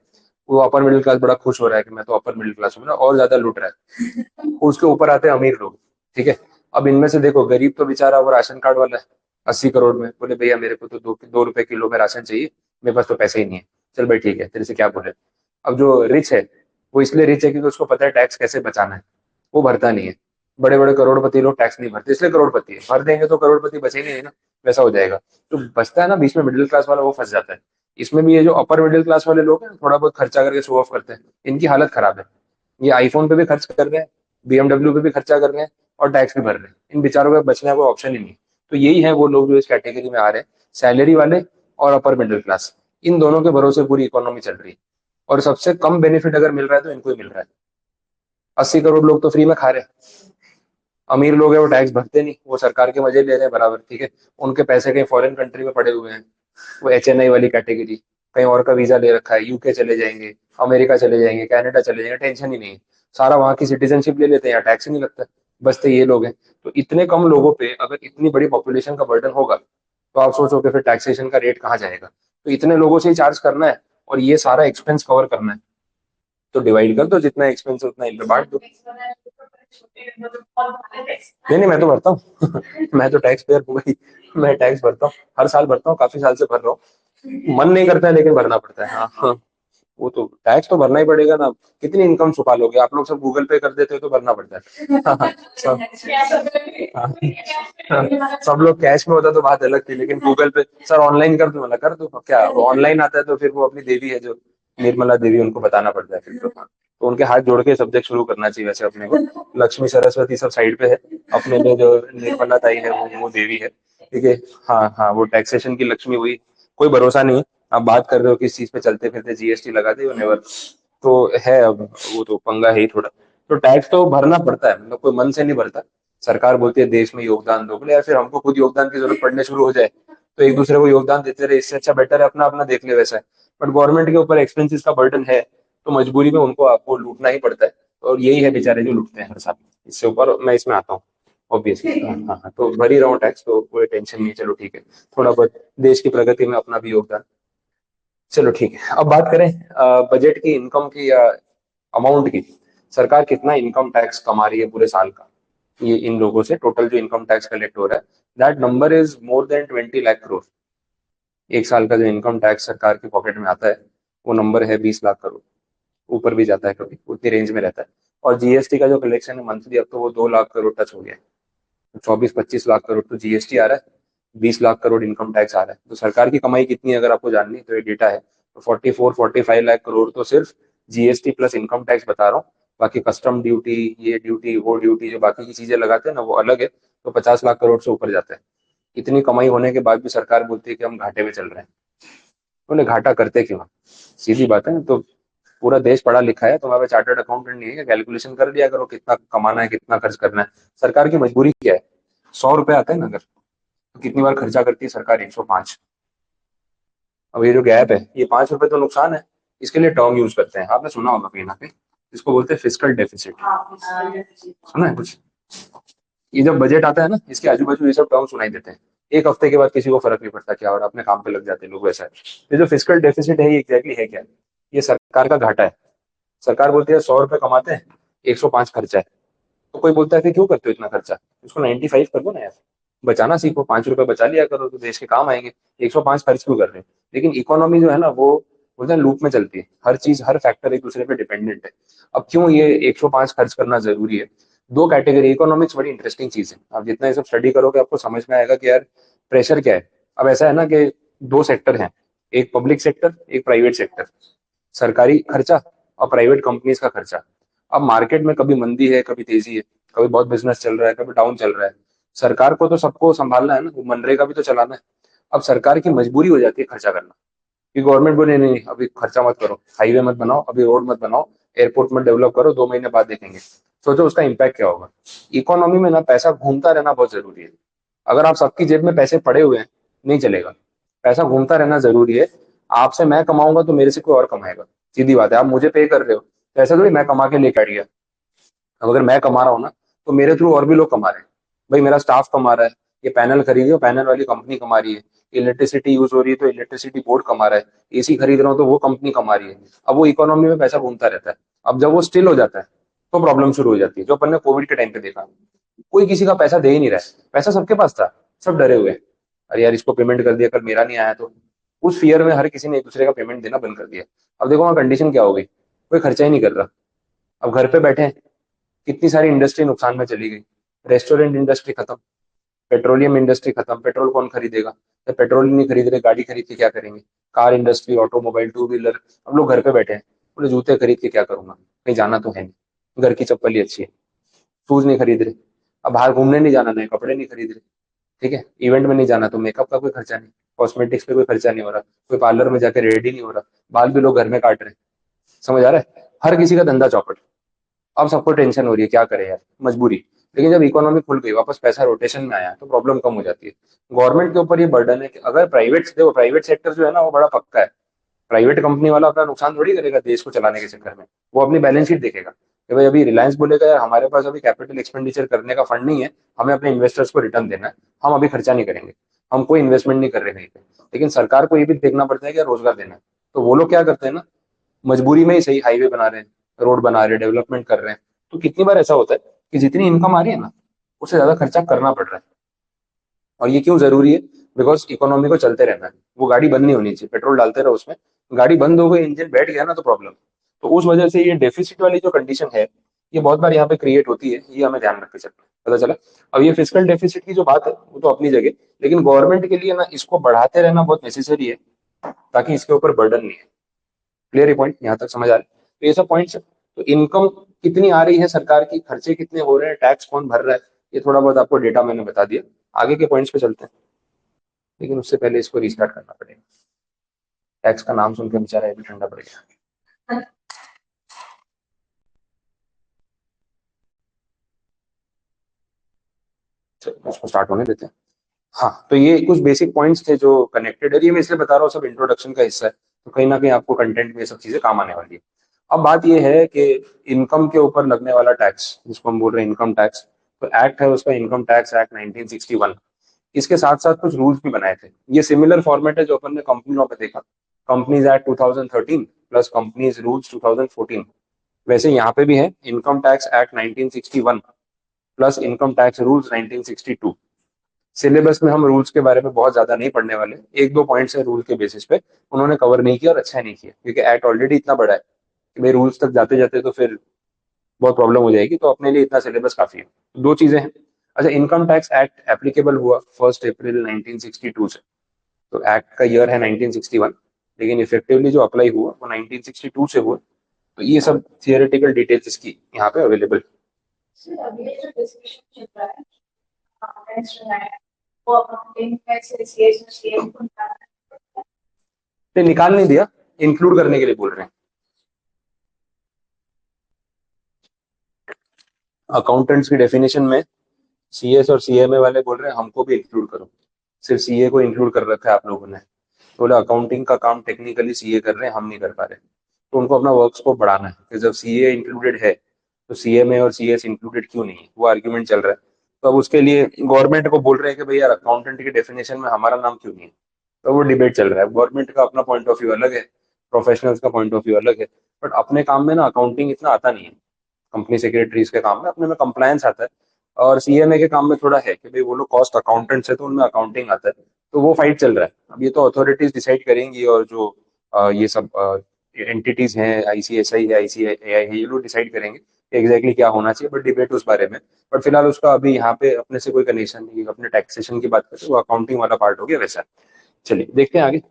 वो अपर मिडिल क्लास बड़ा खुश हो रहा है कि मैं तो अपर मिडिल क्लास हूँ ना, और ज्यादा लूट रहा है। उसके ऊपर आते हैं अमीर लोग, ठीक है। अब इनमें से देखो, गरीब तो बेचारा वो राशन कार्ड वाला है, 80 करोड़ में, बोले भैया मेरे को तो 2 रुपए किलो में राशन चाहिए, मेरे पास तो पैसे ही नहीं है। चल भाई ठीक है, तेरे से क्या बोले। अब जो रिच है, वो इसलिए रिच है क्योंकि उसको पता है टैक्स कैसे बचाना है, वो भरता नहीं है। बड़े बड़े करोड़पति लोग टैक्स नहीं भरते, इसलिए करोड़पति है। भर देंगे तो करोड़पति बचेंगे नहीं ना, वैसा हो जाएगा। तो बचता है ना बीच में, मिडिल क्लास वाला वो फंस जाता है। इसमें भी ये जो अपर मिडिल क्लास वाले लोग हैं, थोड़ा बहुत खर्चा करके शो ऑफ करते हैं, इनकी हालत खराब है। ये आईफोन पे भी खर्च कर रहे हैं, बीएमडब्ल्यू पे भी खर्चा कर रहे हैं, और टैक्स भी भर रहे हैं। इन बेचारों का बचने का कोई ऑप्शन ही नहीं। तो यही है वो लोग जो इस कैटेगरी में आ रहे हैं, सैलरी वाले और अपर मिडिल क्लास। इन दोनों के भरोसे पूरी इकोनॉमी चल रही है, और सबसे कम बेनिफिट अगर मिल रहा है तो इनको ही मिल रहा है। 80 करोड़ लोग तो फ्री में खा रहे हैं। अमीर लोग हैं वो टैक्स भरते नहीं, वो सरकार के मजे ले रहे हैं बराबर, ठीक है। उनके पैसे कहीं फॉरेन कंट्री में पड़े हुए हैं, वो HNI वाली कैटेगरी, कहीं और का वीजा ले रखा है, यूके चले जाएंगे, अमेरिका चले जाएंगे, कनाडा चले जाएंगे, टेंशन ही नहीं है। सारा वहां की सिटीजनशिप ले लेते हैं, यहाँ टैक्स ही नहीं लगता। बसते ये लोग हैं। तो इतने कम लोगों पे अगर इतनी बड़ी पॉपुलेशन का बर्डन होगा, तो आप सोचो कि फिर टैक्सेशन का रेट कहाँ जाएगा। तो इतने लोगों से ही चार्ज करना है, और ये सारा एक्सपेंस कवर करना है, तो डिवाइड कर दो, जितना एक्सपेंस है उतना इन पे बांट दो। नहीं नहीं, मैं तो भरता हूँ। मैं तो टैक्स पेयर हूँ भाई। मैं टैक्स भरता हूँ, हर साल भरता हूँ, काफी साल से भर रहा हूँ। मन नहीं करता है लेकिन भरना पड़ता है, हाँ हाँ। वो तो टैक्स तो भरना ही पड़ेगा ना। कितनी इनकम छुपा लोगे आप लोग, सब गूगल पे कर देते हो तो भरना पड़ता है। हाँ, हाँ, सब हाँ, हाँ, सब लोग कैश में होता तो बात अलग थी, लेकिन गूगल पे सर ऑनलाइन कर दो, मतलब कर दो, क्या ऑनलाइन आता है तो फिर वो अपनी देवी है जो निर्मला देवी, उनको बताना पड़ता है फिर तो उनके हाथ जोड़ के सब्जेक्ट शुरू करना चाहिए वैसे अपने को। लक्ष्मी सरस्वती सब साइड पे है, अपने लिए जो निर्मला ताई है वो देवी है, ठीक है। हाँ हाँ, वो टैक्सेशन की लक्ष्मी हुई। कोई भरोसा नहीं है, आप बात कर रहे हो किस चीज पे, चलते फिरते जीएसटी लगा दे नेवर। तो है अब, वो तो पंगा है ही थोड़ा। तो टैक्स तो भरना पड़ता है, मतलब कोई मन से नहीं भरता। सरकार बोलती है देश में योगदान दो, बोले यार फिर हमको खुद योगदान की जरूरत पड़ने शुरू हो जाए, तो एक दूसरे को योगदान देते रहे, इससे अच्छा बेटर है अपना अपना देख ले वैसा है। बट गवर्नमेंट के ऊपर एक्सपेंसेस का बर्डन है, तो मजबूरी में उनको आपको लूटना ही पड़ता है। और यही है बेचारे जो लूटते हैं हर साल। इससे ऊपर मैं इसमें आता हूँ ऑब्वियसली। हाँ हाँ हाँ, तो भर ही रहा हूँ टैक्स, तो कोई टेंशन नहीं है, चलो ठीक है। थोड़ा बहुत देश की प्रगति में अपना भी योगदान। चलो ठीक है, अब बात करें बजट की, इनकम की, या अमाउंट की। सरकार कितना इनकम टैक्स कमा रही है पूरे साल का, ये इन लोगों से टोटल जो इनकम टैक्स कलेक्ट हो रहा है, that number is more than 20 lakh crore. एक साल का जो इनकम टैक्स सरकार के पॉकेट में आता है, वो नंबर है 20 लाख करोड़। ऊपर भी जाता है कभी, उतनी रेंज में रहता है। और जीएसटी का जो कलेक्शन है मंथली, अब तो वो 2 लाख करोड़ टच हो गया है। 24-25 लाख करोड़ तो जीएसटी आ रहा है, 20 लाख करोड़ इनकम टैक्स आ रहा है। तो सरकार की कमाई कितनी है अगर आपको जाननी है, तो ये डेटा है। तो 44-45 लाख करोड़ तो सिर्फ जीएसटी प्लस इनकम टैक्स बता रहा हूँ। बाकी कस्टम ड्यूटी, ये ड्यूटी वो ड्यूटी, जो बाकी की चीजें लगाते हैं ना, वो अलग है। तो 50 लाख करोड़ से ऊपर जाता है। इतनी कमाई होने के बाद भी सरकार बोलती है कि हम घाटे में चल रहे हैं। तो उन्हें घाटा करते क्यों हैं? सीधी बात है। तो पूरा देश पढ़ा लिखा है, तुम्हारे चार्टर्ड अकाउंटेंट नहीं है, कैलकुलेशन कर लिया करो कितना कमाना है कितना खर्च करना है। सरकार की मजबूरी क्या है? 100 रुपए आते हैं ना अगर, तो कितनी बार खर्चा करती है सरकार? 105। अब ये जो गैप है, ये 5 रुपए तो नुकसान है। इसके लिए टर्म यूज करते हैं, आपने सुना होगा कहीं ना कहीं, इसको बोलते हैं फिस्कल डेफिसिट। सुना है कुछ? ये जब बजट आता है ना, इसके आजू बाजू ये सब टर्म सुनाई देते हैं। एक हफ्ते के बाद किसी को फर्क नहीं पड़ता क्या, और अपने काम पे लग जाते हैं लोग, वैसा है। ये जो फिस्कल डेफिसिट है, ये एग्जैक्टली है क्या? ये सरकार का घाटा है। सरकार बोलती है 100 रुपए कमाते हैं, 105 खर्चा है। तो कोई बोलता है कि क्यों करते हो इतना खर्चा, इसको 95 कर दो ना यार। बचाना सीखो, 5 रुपए बचा लिया करो तो देश के काम आएंगे। 105 खर्च क्यों कर रहे हो? लेकिन इकोनॉमी जो है ना, वो बोलते हैं लूप में चलती है, हर चीज हर फैक्टर एक दूसरे पे डिपेंडेंट है। अब क्यों ये 105 खर्च करना जरूरी है? दो कैटेगरी, इकोनॉमिक्स बड़ी इंटरेस्टिंग चीज है, आप जितना ये सब स्टडी करोगे आपको समझ में आएगा कि यार प्रेशर क्या है। अब ऐसा है ना कि दो सेक्टर हैं, एक पब्लिक सेक्टर, एक प्राइवेट सेक्टर। सरकारी खर्चा और प्राइवेट कंपनीज का खर्चा। अब मार्केट में कभी मंदी है, कभी तेजी है, कभी बहुत बिजनेस चल रहा है, कभी डाउन चल रहा है। सरकार को तो सबको संभालना है ना, वो मनरेगा भी तो चलाना है। अब सरकार की मजबूरी हो जाती है खर्चा करना, कि गवर्नमेंट बोले नहीं नहीं, अभी खर्चा मत करो, हाईवे मत बनाओ, अभी रोड मत बनाओ, एयरपोर्ट मत डेवलप करो, 2 महीने बाद देखेंगे। सोचो उसका इम्पैक्ट क्या होगा। इकोनॉमी में ना पैसा घूमता रहना बहुत जरूरी है। अगर आप सबकी जेब में पैसे पड़े हुए हैं, नहीं चलेगा। पैसा घूमता रहना जरूरी है। आपसे मैं कमाऊंगा तो मेरे से कोई और कमाएगा। सीधी बात है, आप मुझे पे कर रहे हो तो ऐसा थोड़ी मैं कमा के लेके आ गया। अब अगर मैं कमा रहा हूँ ना, तो मेरे थ्रू और भी लोग कमा रहे हैं। भाई मेरा स्टाफ कमा रहा है, ये पैनल खरीदी हो पैनल वाली कंपनी कमा रही है। इलेक्ट्रिसिटी यूज हो रही है तो इलेक्ट्रिसिटी बोर्ड कमा रहा है। एसी खरीद रहा हूँ तो वो कंपनी कमा रही है। अब वो इकोनॉमी में पैसा घूमता रहता है। अब जब वो स्टिल हो जाता है तो प्रॉब्लम शुरू हो जाती है, जो अपन ने कोविड के टाइम पे देखा। कोई किसी का पैसा दे ही नहीं रहा है, पैसा सबके पास था, सब डरे हुए हैं। अरे यार इसको पेमेंट कर दिया, कल मेरा नहीं आया तो। उस फियर में हर किसी ने एक दूसरे का पेमेंट देना बंद कर दिया। अब देखो वहाँ कंडीशन क्या हो गई, कोई खर्चा ही नहीं कर रहा। अब घर पे बैठे हैं, कितनी सारी इंडस्ट्री नुकसान में चली गई। रेस्टोरेंट इंडस्ट्री खत्म, पेट्रोलियम इंडस्ट्री खत्म, पेट्रोल कौन खरीदेगा। जब पेट्रोल ही नहीं खरीद रहे, गाड़ी खरीद के क्या करेंगे। Car industry, automobile, two wheeler. हम लोग घर पे बैठे हैं, बोले जूते खरीद के क्या करूंगा, कहीं जाना तो है नहीं, घर की चप्पल ही अच्छी है। शूज नहीं खरीद रहे। अब बाहर घूमने नहीं जाना, नए कपड़े नहीं खरीद रहे। ठीक है, इवेंट में नहीं जाना तो मेकअप का कोई खर्चा नहीं, कॉस्मेटिक्स पे कोई खर्चा नहीं हो रहा, कोई पार्लर में जाकर रेडी नहीं हो रहा, बाल भी लोग घर में काट रहे हैं। समझ आ रहा है, हर किसी का धंधा चौपट। अब सबको टेंशन हो रही है, क्या करे यार, मजबूरी। लेकिन जब इकोनॉमी खुल गई, वापस पैसा रोटेशन में आया, तो प्रॉब्लम कम हो जाती है। गवर्नमेंट के ऊपर ये बर्डन है कि अगर प्राइवेट, देखो प्राइवेट सेक्टर जो है ना वो बड़ा पक्का है। प्राइवेट कंपनी वाला अपना नुकसान थोड़ी करेगा देश को चलाने के चक्कर में। वो अपनी बैलेंस शीट देखेगा कि भाई अभी रिलायंस बोलेगा यार हमारे पास अभी कैपिटल एक्सपेंडिचर करने का फंड नहीं है, हमें अपने इन्वेस्टर्स को रिटर्न देना है, हम अभी खर्चा नहीं करेंगे, हम कोई इन्वेस्टमेंट नहीं कर रहे कहीं पे। लेकिन सरकार को ये भी देखना पड़ता है कि यार रोजगार देना है। तो वो लोग क्या करते हैं ना, मजबूरी में ही सही हाईवे बना रहे हैं, रोड बना रहे हैं, डेवलपमेंट कर रहे हैं। तो कितनी बार ऐसा होता है कि जितनी इनकम आ रही है ना, उससे ज्यादा खर्चा करना पड़ रहा है। और ये क्यों जरूरी है, बिकॉज इकोनॉमी को चलते रहना है। वो गाड़ी बंद नहीं होनी चाहिए, पेट्रोल डालते रहो उसमें। गाड़ी बंद हो गई, इंजन बैठ गया ना तो प्रॉब्लम। तो उस वजह से ये डेफिसिट वाली जो कंडीशन है, ये बहुत बार यहाँ पे क्रिएट होती है, ये हमें ध्यान रख के चलना है। पता चला। अब ये फिजिकल डेफिसिट की जो बात है वो तो अपनी जगह, लेकिन गवर्नमेंट के लिए ना इसको बढ़ाते रहना बहुत नेसेसरी है, ताकि इसके ऊपर बर्डन नहीं है। क्लियर है पॉइंट, यहाँ तक समझ आ रहा है। तो ये सब पॉइंट्स है। तो इनकम कितनी आ रही है सरकार की, खर्चे कितने हो रहे हैं, टैक्स कौन भर रहा है, ये थोड़ा बहुत आपको डेटा मैंने बता दिया। आगे के पॉइंट्स पे चलते हैं, लेकिन उससे पहले इसको रिस्टार्ट करना पड़ेगा। टैक्स का नाम सुन के बेचारा ये भी ठंडा पड़ गया। चलो उसको स्टार्ट होने देते हैं। हाँ, तो ये कुछ बेसिक पॉइंट्स थे जो कनेक्टेड है। ये मैं इसलिए बता रहा हूँ, सब इंट्रोडक्शन का हिस्सा है, तो कहीं ना कहीं आपको कंटेंट में ये सब चीजें काम आने वाली है। अब बात ये है कि इनकम के ऊपर लगने वाला टैक्स, जिसको हम बोल रहे हैं इनकम टैक्स, तो एक्ट है उसका इनकम टैक्स एक्ट 1961। इसके साथ साथ कुछ रूल्स भी बनाए थे। ये सिमिलर फॉर्मेट है जो अपन ने कंपनी लॉ पे देखा, companies act 2013 plus companies rules 2014। वैसे यहाँ पे भी है income tax act 1961 plus income tax rules 1962। Syllabus में हम रूल्स के बारे में बहुत ज्यादा नहीं पढ़ने वाले, एक दो पॉइंट्स है रूल के बेसिस पे, उन्होंने कवर नहीं किया और अच्छा नहीं किया, क्योंकि एक्ट ऑलरेडी इतना बड़ा है कि भाई रूल्स तक जाते जाते तो फिर बहुत प्रॉब्लम हो जाएगी। तो अपने लिए इतना सिलेबस काफी है। दो चीजें हैं। अच्छा, इनकम टैक्स एक्ट एप्लीकेबल हुआ 1 अप्रैल 1962 से। तो एक्ट का ईयर है 1961, लेकिन इफेक्टिवली जो अप्लाई हुआ वो 1962 से हुआ। तो ये सब थियोरेटिकल डिटेल्स इसकी यहाँ पे अवेलेबल। सर अभी जो डिस्कशन चल रहा है नेक्स्ट में वो अकाउंटिंग में से सीएस को निकालना ने निकाल नहीं दिया, इंक्लूड करने के लिए बोल रहे हैं। अकाउंटेंट्स की डेफिनेशन में सीएस और सीएमए वाले बोल रहे हैं हमको भी इंक्लूड करो। सिर्फ सीए को इंक्लूड कर रखा है आप लोगों ने। तो बोले अकाउंटिंग का काम टेक्निकली सीए कर रहे हैं, हम नहीं कर पा रहे। तो उनको अपना वर्क स्कोप बढ़ाना है कि जब सीए इंक्लूडेड है तो सीएमए और सीएस इंक्लूडेड क्यों नहीं है, वो आर्ग्यूमेंट चल रहा है। तो अब उसके लिए गवर्नमेंट को बोल रहे हैं कि भाई यार अकाउंटेंट की डेफिनेशन में हमारा नाम क्यों नहीं है। तो वो डिबेट चल रहा है, गवर्नमेंट का अपना पॉइंट ऑफ व्यू अलग है, प्रोफेशनल्स का पॉइंट ऑफ व्यू अलग है। बट अपने काम में ना अकाउंटिंग इतना आता नहीं है। कंपनी सेक्रेटरीज के काम में अपने में कंप्लायंस आता है, और सीएमए के काम में थोड़ा है कि भाई वो लोग कॉस्ट अकाउंटेंट्स है तो उनमें अकाउंटिंग आता है। तो वो फाइट चल रहा है। अब ये तो अथॉरिटीज डिसाइड करेंगी, और जो ये सब एंटिटीज हैं, आईसीएसआई है, आईसीएआई है, ये लोग डिसाइड करेंगे कि एग्जैक्टली क्या होना चाहिए। बट डिबेट उस बारे में। बट फिलहाल उसका अभी यहाँ पे अपने से कोई कनेक्शन नहीं है। अपने टैक्सेशन की बात करें तो वो अकाउंटिंग वाला पार्ट हो गया वैसा। चलिए देखते हैं आगे।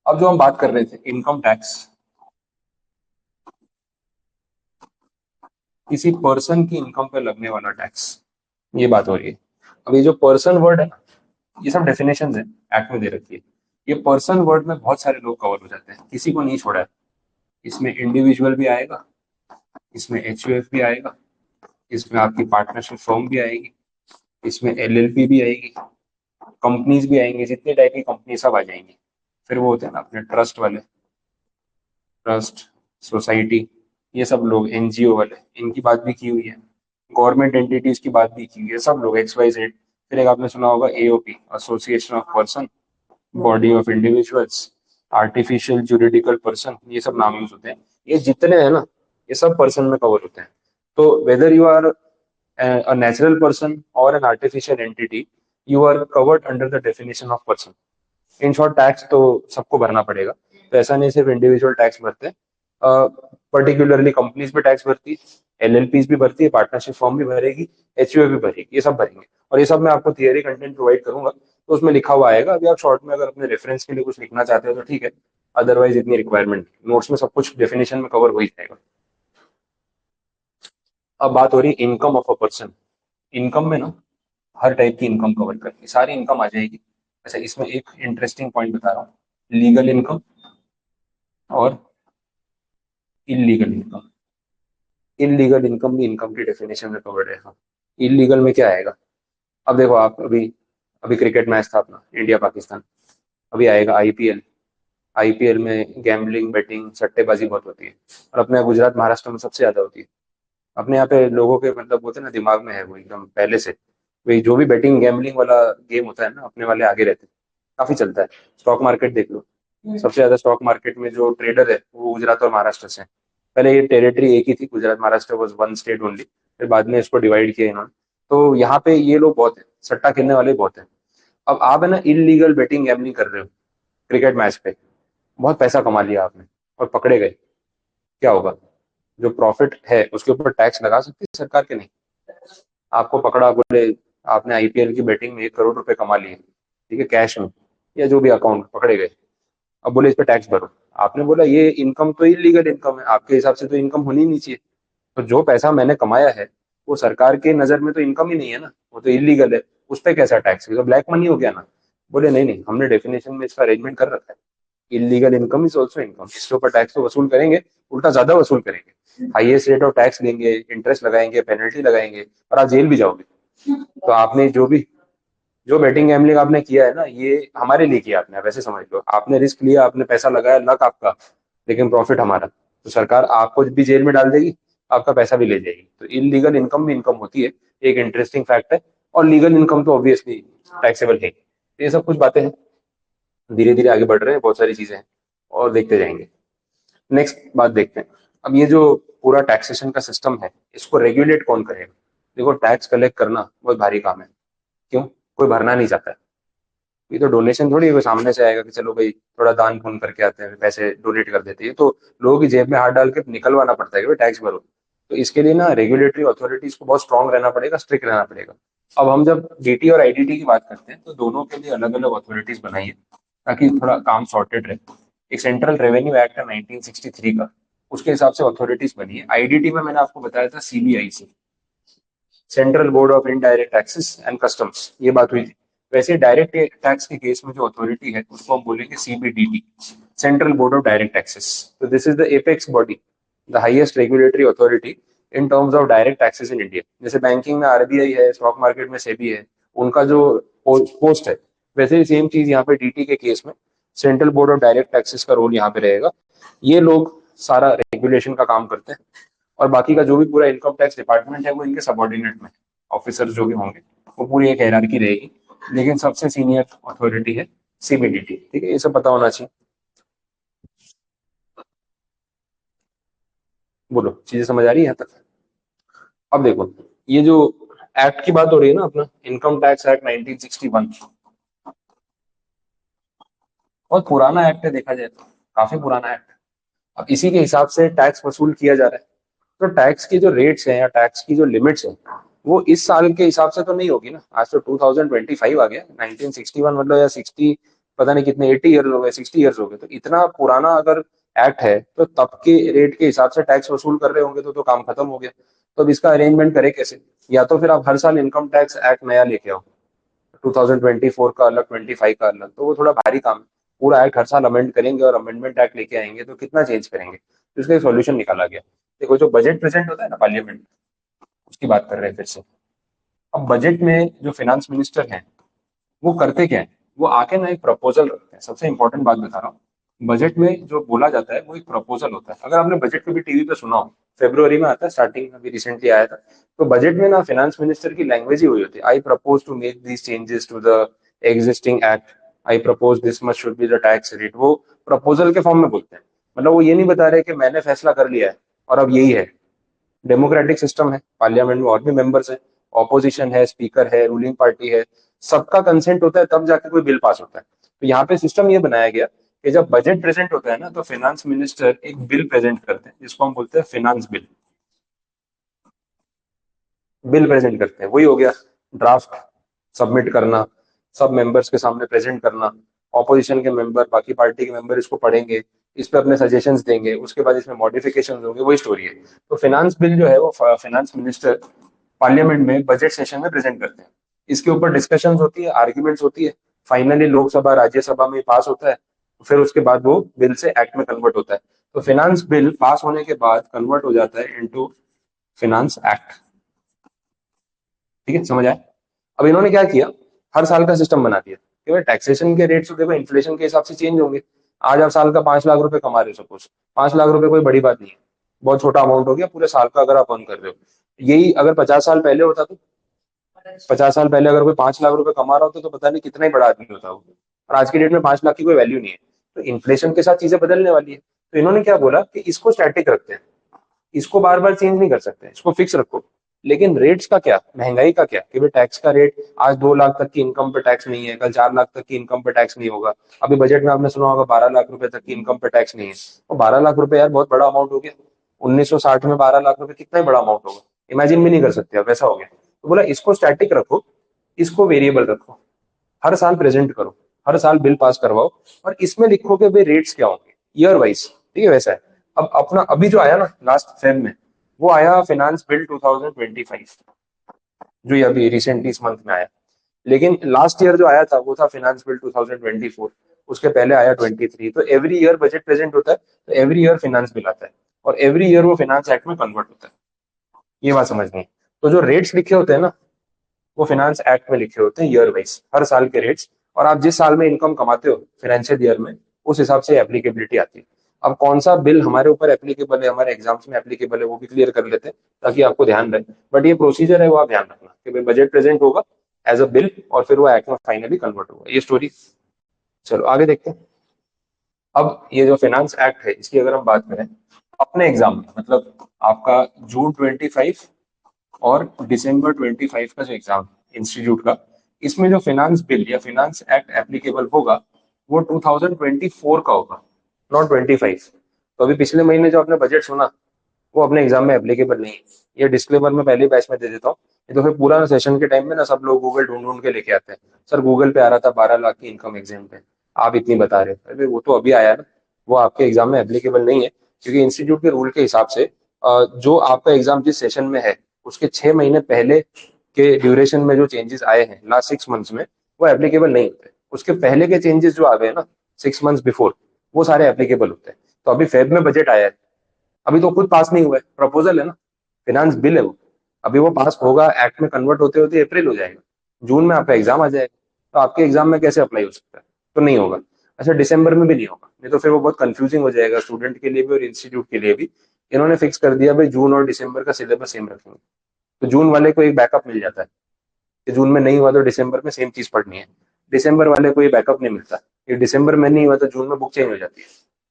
अब जो हम बात कर रहे थे इनकम टैक्स, किसी पर्सन की इनकम पे लगने वाला टैक्स, ये बात हो रही है। अब ये जो पर्सन वर्ड है ना, ये सब डेफिनेशन है, एक्ट में दे रखी है। ये पर्सन वर्ड में बहुत सारे लोग कवर हो जाते हैं, किसी को नहीं छोड़ा है। इसमें इंडिविजुअल भी आएगा, इसमें HUF भी आएगा, इसमें आपकी पार्टनरशिप फर्म भी आएगी, इसमें LLP भी आएगी, कंपनीज भी आएंगी, जितने टाइप की कंपनी सब आ जाएंगी। फिर वो होते हैं ना अपने ट्रस्ट वाले, ट्रस्ट, सोसाइटी, ये सब लोग, NGO वाले, इनकी बात भी की हुई है, गवर्नमेंट एंटिटीज की बात भी की हुई है, सब लोग XYZ। फिर एक आपने सुना होगा AOP, association of person, body of individuals, artificial juridical person, ये सब नाम यूज होते हैं। ये जितने हैं ना, ये सब पर्सन में कवर होते हैं। तो whether you are a natural person or an artificial entity, you are covered under the definition of person. In short tax तो सबको भरना पड़ेगा। तो ऐसा नहीं सिर्फ इंडिविजुअल टैक्स भरते हैं, पर्टिकुलरली कंपनीज भी टैक्स भरती है, LLPs भी भरती है, पार्टनरशिप फॉर्म भी भरेगी, HUF भी भरेगी, ये सब भरेंगे। और ये सब मैं आपको थियरी कंटेंट प्रोवाइड करूंगा, तो उसमें लिखा हुआ आएगा। अभी आप शॉर्ट में अगर अपने रेफरेंस के लिए कुछ लिखना चाहते हो तो ठीक है, अदरवाइज इतनी रिक्वायरमेंट नोट्स में सब कुछ डेफिनेशन में कवर हो ही जाएगा। अब बात हो रही है income of a person. Income में ना हर टाइप की इनकम कवर करती है, सारी इनकम आ जाएगी। अच्छा, इसमें एक इंटरेस्टिंग पॉइंट बता रहा हूँ, लीगल इनकम और इलीगल इनकम। इलीगल इनकम भी इनकम की डेफिनेशन में कवर्ड है। हाँ, इलीगल में क्या आएगा? अब देखो, आप अभी अभी क्रिकेट मैच था अपना इंडिया पाकिस्तान, अभी आएगा IPL। IPL में गैम्बलिंग, बेटिंग, सट्टेबाजी बहुत होती है, और अपने यहाँ गुजरात महाराष्ट्र में सबसे ज्यादा होती है। अपने यहाँ पे लोगों के मतलब बोलते हैं ना, दिमाग में है वो एकदम पहले से, वही जो भी बेटिंग गैम्बलिंग वाला गेम होता है ना, अपने वाले आगे रहते हैं, काफी चलता है। स्टॉक मार्केट देख लो, सबसे ज्यादा स्टॉक मार्केट में जो ट्रेडर है वो गुजरात और महाराष्ट्र से हैं। पहले ये टेरिटरी एक ही थी, Gujarat Maharashtra was one state only, फिर बाद में इसको डिवाइड किया इन्होंने। तो यहाँ पे ये लोग बहुत है, सट्टा खेलने वाले बहुत है। अब आप है ना इलीगल बेटिंग गैम्बलिंग कर रहे हो क्रिकेट मैच पे, बहुत पैसा कमा लिया आपने और पकड़े गए, क्या होगा? जो प्रॉफिट है उसके ऊपर टैक्स लगा सकती है सरकार के? नहीं। आपको पकड़ा, बोले आपने IPL की बेटिंग में 1 करोड़ रुपए कमा लिए, ठीक है, कैश में या जो भी अकाउंट, पकड़े गए। अब बोले इस पे टैक्स भरो। आपने बोला ये इनकम तो इलीगल इनकम है, आपके हिसाब से तो इनकम होनी नहीं चाहिए। तो जो पैसा मैंने कमाया है वो सरकार के नजर में तो इनकम ही नहीं है ना, वो तो इलीगल है, उस पर कैसा टैक्स? तो ब्लैक मनी हो गया ना। बोले नहीं नहीं, हमने डेफिनेशन में इसका अरेंजमेंट कर रखा है, illegal income is also income, इसके ऊपर टैक्स तो वसूल करेंगे, उल्टा ज्यादा वसूल करेंगे, हाईएस्ट रेट ऑफ टैक्स लेंगे, इंटरेस्ट लगाएंगे, पेनल्टी लगाएंगे, और आप जेल भी जाओगे। तो आपने जो बेटिंग गैम्बलिंग आपने किया है ना, ये हमारे लिए किया आपने, वैसे समझ लो, आपने रिस्क लिया, आपने पैसा लगाया, लक आपका, लेकिन प्रॉफिट हमारा। तो सरकार आपको भी जेल में डाल देगी, आपका पैसा भी ले जाएगी। तो इलीगल इनकम भी इनकम होती है, एक इंटरेस्टिंग फैक्ट है। और लीगल इनकम तो ऑब्वियसली टैक्सेबल है। तो ये सब कुछ बातें हैं, धीरे धीरे आगे बढ़ रहे हैं, बहुत सारी चीजें हैं और देखते जाएंगे। नेक्स्ट बात देखते हैं। अब ये जो पूरा टैक्सेशन का सिस्टम है, इसको रेगुलेट कौन करेगा? देखो, टैक्स कलेक्ट करना बहुत भारी काम है। क्यों? कोई भरना नहीं चाहता है। ये तो डोनेशन थोड़ी है, कोई सामने से आएगा कि चलो भाई थोड़ा दान पुण्य करके आते हैं, पैसे डोनेट कर देते हैं। ये तो लोगों की जेब में हाथ डाल के निकलवाना पड़ता है कि भाई टैक्स भरो। तो इसके लिए ना रेगुलेटरी अथॉरिटीज को बहुत स्ट्रांग रहना पड़ेगा, स्ट्रिक्ट रहना पड़ेगा। अब हम जब DT और IDT की बात करते हैं, तो दोनों के लिए अलग अलग अथॉरिटीज बनाई है, ताकि थोड़ा काम सॉर्टेड रहे। एक सेंट्रल रेवेन्यू एक्ट है 1963 का, उसके हिसाब से अथॉरिटीज बनी है। IDT में मैंने आपको बताया था CBIC, central board of indirect taxes and customs, ये बात हुई थी। वैसे डायरेक्ट टैक्स के केस में जो अथॉरिटी है उसको हम बोलेंगे CBDT, central board of direct taxes. तो this is the apex body, the highest regulatory authority in terms of direct taxes in India. जैसे बैंकिंग में RBI है, स्टॉक मार्केट में सेबी है, उनका जो पोस्ट है, वैसे ही सेम चीज यहाँ पे DT के केस में central board of direct taxes का रोल यहाँ पे रहेगा। ये लोग सारा रेगुलेशन का काम करते हैं, और बाकी का जो भी पूरा इनकम टैक्स डिपार्टमेंट है वो इनके सबऑर्डिनेट में, ऑफिसर जो भी होंगे, वो पूरी एक हायरार्की रहेगी। लेकिन सबसे सीनियर अथॉरिटी है CBDT, ठीक है, ये सब पता होना चाहिए। बोलो, चीजें समझ आ रही है यहाँ तक? अब देखो, ये जो एक्ट की बात हो रही है ना, अपना इनकम टैक्स एक्ट 1961, बहुत पुराना एक्ट है देखा जाए तो, काफी पुराना एक्ट है। अब इसी के हिसाब से टैक्स वसूल किया जा रहा है। तो टैक्स की जो रेट्स हैं या टैक्स की जो लिमिट्स हैं, वो इस साल के हिसाब से तो नहीं होगी ना। आज तो 2025 आ गया, 1961 मतलब, या 60, पता नहीं कितने 80 ईयर हो गए, 60 ईयर्स हो गए। तो इतना पुराना अगर एक्ट है, तो तब के रेट के हिसाब से टैक्स वसूल कर रहे होंगे, तो काम खत्म हो गया। तो अब इसका अरेंजमेंट करे कैसे? या तो फिर आप हर साल इनकम टैक्स एक्ट नया लेके आओ, 2024 का अलग, 25 का अलग, तो वो थोड़ा भारी काम है। पूरा एक्ट हर साल अमेंड करेंगे और अमेंडमेंट एक्ट लेके आएंगे, तो कितना चेंज करेंगे? तो इसका एक सॉल्यूशन निकाला गया। देखो जो बजट प्रेजेंट होता है ना पार्लियामेंट में, उसकी बात कर रहे हैं फिर से। अब बजट में जो फाइनेंस मिनिस्टर हैं वो करते क्या है, वो आके ना एक प्रपोजल रखते हैं। सबसे इंपॉर्टेंट बात बता रहा हूँ, बजट में जो बोला जाता है वो एक प्रपोजल होता है। अगर आपने बजट कभी टीवी पे सुना हो, फेब्रुवरी में आता है, स्टार्टिंग अभी रिसेंटली आया था, तो बजट में ना फाइनेंस मिनिस्टर की लैंग्वेज ही हुई होती है, I propose to make these changes to the existing act, I propose this much should be the tax rate. वो प्रपोजल के फॉर्म में बोलते हैं। मतलब वो ये नहीं बता रहे कि मैंने फैसला कर लिया है और अब यही है। डेमोक्रेटिक सिस्टम है, पार्लियामेंट में और भी मेंबर्स है, ऑपोजिशन है, स्पीकर है, रूलिंग पार्टी है, सबका कंसेंट होता है तब जाके कोई बिल पास होता है। तो यहाँ पे सिस्टम ये बनाया गया कि जब बजट प्रेजेंट होता है ना, तो फाइनेंस मिनिस्टर एक बिल प्रेजेंट करते हैं जिसको हम बोलते हैं फाइनेंस बिल। बिल प्रेजेंट करते हैं, वही हो गया ड्राफ्ट, सबमिट करना, सब मेंबर्स के सामने प्रेजेंट करना, ऑपोजिशन के मेंबर, बाकी पार्टी के मेंबर इसको पढ़ेंगे, इस पे अपने सजेशंस देंगे, उसके बाद इसमें मॉडिफिकेशन होंगे, वही स्टोरी है। तो फाइनेंस बिल जो है वो फाइनेंस मिनिस्टर पार्लियामेंट में बजट सेशन में प्रेजेंट करते हैं। इसके ऊपर डिस्कशन होती है, आर्ग्यूमेंट्स होती है, फाइनली लोकसभा राज्यसभा में पास होता है, फिर उसके बाद वो बिल से एक्ट में कन्वर्ट होता है। तो फाइनेंस बिल पास होने के बाद कन्वर्ट हो जाता है इनटू फाइनेंस एक्ट। ठीक है, समझ आए? अब इन्होंने क्या किया, हर साल का सिस्टम बना दिया कि भाई टैक्सेशन के रेट्स तो देखो इन्फ्लेशन के हिसाब से चेंज होंगे। आज आप साल का 5 लाख रुपए कमा रहे हो सपोज, 5 लाख रुपए कोई बड़ी बात नहीं है, बहुत छोटा अमाउंट हो गया पूरे साल का अगर आप अर्न कर रहे हो। यही अगर 50 साल पहले होता तो, 50 साल पहले अगर कोई 5 लाख रुपए कमा रहा होता तो पता नहीं कितना ही बड़ा आदमी होता वो। और आज की डेट में 5 लाख की कोई वैल्यू नहीं है। तो इन्फ्लेशन के साथ चीजें बदलने वाली है। तो इन्होंने क्या बोला कि इसको स्टैटिक रखते हैं, इसको बार बार चेंज नहीं कर सकते, इसको फिक्स रखो। लेकिन रेट्स का क्या, महंगाई का क्या, कि भाई टैक्स का रेट आज 2 लाख तक की इनकम पे टैक्स नहीं है, कल 4 लाख तक की इनकम पे टैक्स नहीं होगा। अभी बजट में आपने सुना होगा 12 लाख रुपए तक की इनकम पे टैक्स नहीं है। तो 12 लाख रुपए यार बहुत बड़ा अमाउंट हो गया। 1960 में 12 लाख रुपए कितना ही बड़ा अमाउंट होगा, इमेजिन भी नहीं कर सकते, अब वैसा हो गया। तो बोला इसको स्टैटिक रखो, इसको वेरिएबल रखो, हर साल प्रेजेंट करो, हर साल बिल पास करवाओ, और इसमें लिखो कि भाई रेट्स क्या होंगे ईयर वाइज। ठीक है, वैसा है। अब अपना अभी जो आया ना लास्ट फेब में, वो आया फाइनेंस बिल 2025, जो ये अभी रिसेंटली इस मंथ में आया। लेकिन लास्ट ईयर जो आया था वो था फाइनेंस बिल 2024, उसके पहले आया 23। तो एवरी ईयर बजट प्रेजेंट होता है, तो एवरी ईयर फाइनेंस बिल आता है, और एवरी ईयर वो फाइनेंस एक्ट में कन्वर्ट होता है। ये बात समझनी है। तो जो रेट्स लिखे होते हैं ना, वो फाइनेंस एक्ट में लिखे होते हैं ईयर वाइज, हर साल के रेट्स। और आप जिस साल में इनकम कमाते हो फाइनेंशियल ईयर में, उस हिसाब से एप्लीकेबिलिटी आती है। अब कौन सा बिल हमारे ऊपर एप्लीकेबल है, हमारे एग्जाम्स में एप्लीकेबल है, वो भी क्लियर कर लेते हैं ताकि आपको ध्यान रहे। बट ये प्रोसीजर है, वो आप ध्यान रखना कि भाई बजट प्रेजेंट होगा एज अ बिल, और फिर वो एक्ट में फाइनली कन्वर्ट होगा, ये स्टोरी। चलो आगे देखते हैं। अब ये जो फाइनेंस एक्ट है इसकी अगर हम बात करें अपने एग्जाम में, मतलब आपका जून 25 और दिसंबर 25 का जो एग्जाम इंस्टीट्यूट का, इसमें जो फाइनेंस बिल या फाइनेंस एक्ट एप्लीकेबल होगा वो 2024 का होगा, नॉट 25। तो अभी पिछले महीने जो आपने बजट सुना वो अपने एग्जाम में एप्लीकेबल नहीं है। ये डिस्क्लेमर में पहले बैच में दे देता हूँ। ये तो फिर पूरा सेशन के टाइम में ना सब लोग गूगल ढूंढ ढूंढ के लेके आते हैं, सर गूगल पे आ रहा था 12 लाख की इनकम एग्जाम पे, आप इतनी बता रहे हो। अरे वो तो अभी आया ना, वो आपके एग्जाम में एप्लीकेबल नहीं है, क्योंकि इंस्टीट्यूट के रूल के हिसाब से जो आपका एग्जाम जिस सेशन में है उसके 6 महीने पहले के ड्यूरेशन में जो चेंजेस आए हैं लास्ट 6 मंथ्स में, वो एप्लीकेबल नहीं होते। उसके पहले के चेंजेस जो आ गए ना 6 मंथ्स बिफोर, वो सारे एप्लीकेबल होते हैं। तो अभी फेब में बजट आया है, अभी तो खुद पास नहीं हुआ है, प्रपोजल है ना, फाइनेंस बिल है वो। अभी वो पास होगा, एक्ट में कन्वर्ट होते होते अप्रैल हो जाएगा, जून में आपका एग्जाम आ जाएगा। तो आपके एग्जाम में कैसे अप्लाई हो सकता है, तो नहीं होगा। अच्छा दिसंबर में भी नहीं होगा, नहीं तो फिर वो बहुत कंफ्यूजिंग हो जाएगा स्टूडेंट के लिए भी और इंस्टीट्यूट के लिए भी। इन्होंने फिक्स कर दिया भाई जून और दिसंबर का सिलेबस सेम रखेंगे, तो जून वाले को एक बैकअप मिल जाता है कि जून में नहीं हुआ तो दिसंबर में सेम चीज पढ़नी है। दिसंबर वाले को ये बैकअप नहीं मिलता, ये दिसंबर में नहीं हुआ तो जून में बुक चेंज हो जाती है,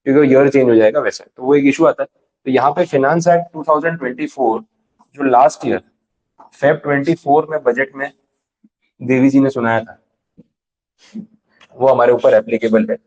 क्योंकि ईयर चेंज हो जाएगा वैसे, तो वो एक इशू आता है। तो यहाँ पे फाइनेंस एक्ट 2024 जो लास्ट ईयर फेब 24 में बजट में देवी जी ने सुनाया था, वो हमारे ऊपर एप्लीकेबल है।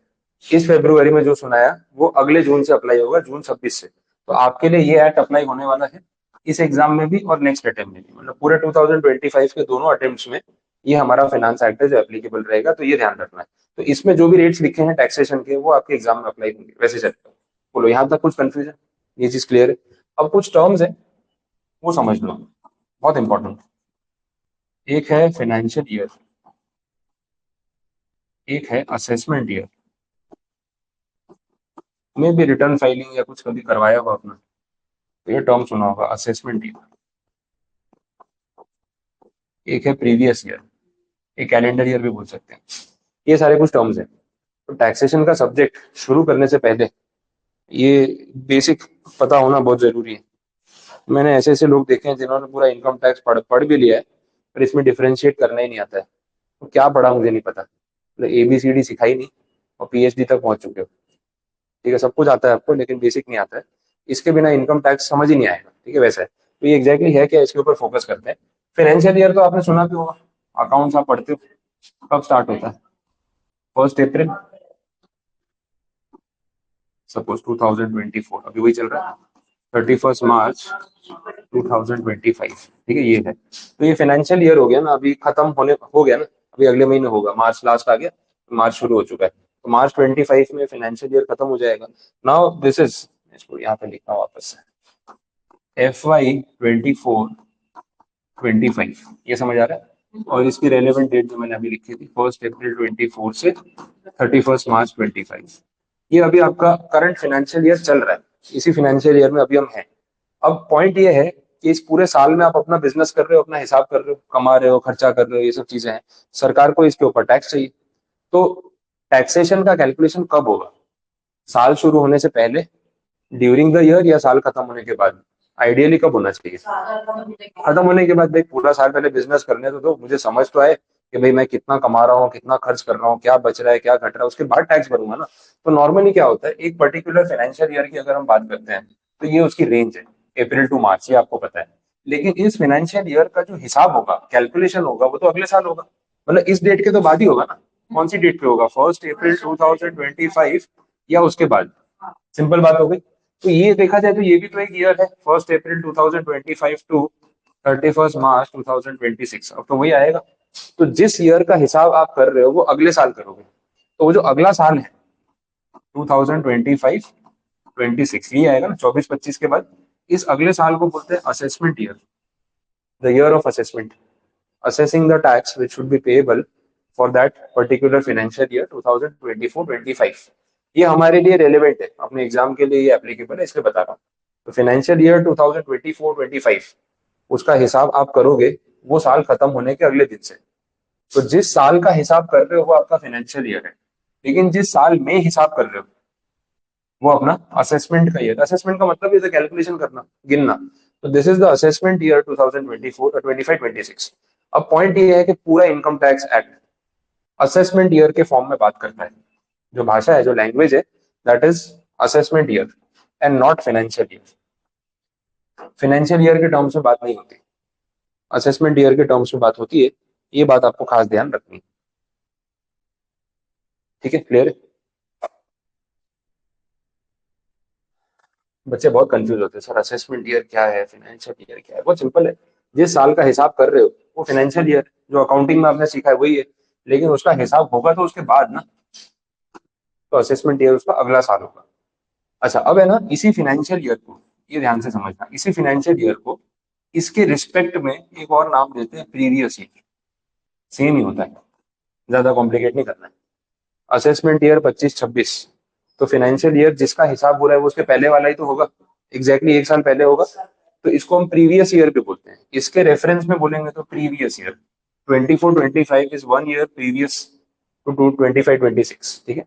इस फेब्रुवरी में जो सुनाया वो अगले जून से अप्लाई होगा, जून 26 से। तो आपके लिए ये एक्ट अप्लाई होने वाला है इस एग्जाम में भी और नेक्स्ट अटेम्प्ट में भी, मतलब पूरे 2025 के दोनों अटेम्प्ट्स में ये हमारा फाइनेंस एक्ट है जो एप्लीकेबल रहेगा, तो ये ध्यान रखना है। तो इसमें जो भी रेट्स लिखे हैं टैक्सेशन के वो आपके एग्जाम में अप्लाई होंगे, वैसे चलता है। बोलो यहाँ तक कुछ कंफ्यूजन, ये चीज क्लियर है? अब कुछ टर्म्स है वो समझ लो, बहुत इंपॉर्टेंट। एक है फाइनेंशियल ईयर, एक है असेसमेंट ईयर, में भी रिटर्न फाइलिंग या कुछ कभी करवाया होगा अपना, तो ये टर्म सुना होगा असेसमेंट ईयर। एक है प्रीवियस ईयर, एक कैलेंडर ईयर भी बोल सकते हैं। ये सारे कुछ टर्म्स हैं। तो टैक्सेशन का सब्जेक्ट शुरू करने से पहले ये बेसिक पता होना बहुत जरूरी है। मैंने ऐसे ऐसे लोग देखे हैं जिन्होंने पूरा इनकम टैक्स पढ़ भी लिया है, पर इसमें डिफरेंशिएट करना ही नहीं आता है। तो क्या पढ़ा मुझे नहीं पता, मतलब ABCD सिखाई नहीं और PhD तक पहुंच चुके हो। ठीक है, सब कुछ आता है आपको लेकिन बेसिक नहीं आता है। इसके बिना इनकम टैक्स समझ ही नहीं आएगा। ठीक है, वैसा है। तो ये एग्जैक्टली है क्या, इसके ऊपर फोकस करते हैं। फाइनेंशियल ईयर तो आपने सुना भी होगा, अकाउंट्स आप पढ़ते हो, कब स्टार्ट होता है? 1 अप्रैल, सपोज 2024, अभी वही चल रहा है। 31 मार्च 2025, ठीक है, ये है। तो ये फाइनेंशियल ईयर हो गया ना, अभी खत्म होने हो गया ना, अभी अगले महीने होगा, मार्च लास्ट आ गया, मार्च शुरू हो चुका है, तो मार्च 25 में फाइनेंशियल ईयर खत्म हो जाएगा। नाउ दिस इज, इसको यहाँ पे लिखना वापस से, FY 24-25, ये समझ आ रहा है। और इसकी रेलेवेंट डेट जो मैंने अभी लिखी थी, 1 अप्रैल 24 से 31 मार्च 25, ये अभी आपका करंट फाइनेंशियल ईयर चल रहा है। इसी फाइनेंशियल ईयर में अभी हम हैं। अब पॉइंट ये है कि इस पूरे साल में आप अपना बिजनेस कर रहे हो, अपना हिसाब कर रहे हो, कमा रहे हो, खर्चा कर रहे हो, ये सब चीजें हैं। सरकार को इसके ऊपर टैक्स चाहिए। तो टैक्सेशन का कैलकुलेशन कब होगा? साल शुरू होने से पहले, ड्यूरिंग द ईयर, या साल खत्म होने के बाद? आइडियली कब होना चाहिए? खत्म होने के बाद। भाई पूरा साल पहले बिजनेस करने तो मुझे समझ तो आए कि भाई मैं कितना कमा रहा हूँ, कितना खर्च कर रहा हूँ, क्या बच रहा है, क्या घट रहा है, उसके बाद टैक्स भरूंगा ना। तो नॉर्मली क्या होता है, एक पर्टिकुलर फाइनेंशियल ईयर की अगर हम बात करते हैं तो ये उसकी रेंज है, अप्रैल टू मार्च, ये आपको पता है। लेकिन इस फाइनेंशियल ईयर का जो हिसाब होगा, कैलकुलेशन होगा, वो तो अगले साल होगा। मतलब इस डेट के तो बाद ही होगा ना। कौन सी डेट पे होगा? 1 अप्रैल 2025 या उसके बाद? सिंपल बात हो गई। तो ये देखा जाए तो ये भी तो एक ईयर है, 1 अप्रैल 2025 टू 31 मार्च 2026, अब तो वही आएगा। तो जिस ईयर का हिसाब आप कर रहे हो वो अगले साल करोगे, तो वो जो अगला साल है 2025-26, ये आएगा ना 24-25 के बाद। इस अगले साल को बोलते हैं assessment year, the year of assessment, assessing the tax which should be payable for that particular financial year 2024-25। ये हमारे लिए रेलेवेंट है, अपने एग्जाम के लिए ये एप्लीकेबल है, इसलिए बता रहा हूँ। तो फाइनेंशियल ईयर 2024-25 उसका हिसाब आप करोगे वो साल खत्म होने के अगले दिन से। तो जिस साल का हिसाब कर रहे हो वो आपका फाइनेंशियल ईयर है, लेकिन जिस साल में हिसाब कर रहे हो वो अपना असेसमेंट का ईयर। असेसमेंट का मतलब ये कैलकुलेशन करना, गिनना। तो this is the assessment year 2024 25-26। अब पॉइंट ये है कि पूरा income tax act assessment year के फॉर्म में बात करता है। जो भाषा है, जो लैंग्वेज है, that is assessment year and not financial year. Financial year के टर्म्स में बात नहीं होती, असेसमेंट ईयर के टर्म्स में बात होती है। ये बात आपको खास ध्यान रखनी है। ठीक है, क्लियर है? बच्चे बहुत कंफ्यूज होते हैं, सर असेसमेंट ईयर क्या है, फाइनेंशियल ईयर क्या है? बहुत सिंपल है। जिस साल का हिसाब कर रहे हो वो फाइनेंशियल ईयर, जो अकाउंटिंग में आपने सीखा है वही है, लेकिन उसका हिसाब होगा तो उसके बाद ना। तो असेसमेंट ईयर उसका अगला साल होगा। अच्छा, अब है ना, इसी फाइनेंशियल ईयर को, ये ध्यान से समझना, इसी फाइनेंशियल ईयर को इसके रिस्पेक्ट में एक और नाम देते हैं, प्रीवियस ईयर। सेम ही होता है, ज्यादा कॉम्प्लिकेट नहीं करना है। असेसमेंट ईयर 25-26, तो फाइनेंशियल ईयर जिसका हिसाब हो रहा है वो उसके पहले वाला ही तो होगा, एग्जैक्टली एक साल पहले होगा। तो इसको हम प्रीवियस ईयर भी बोलते हैं। इसके रेफरेंस में बोलेंगे तो previous year 24-25 is 1 year previous to 25-26। ठीक है,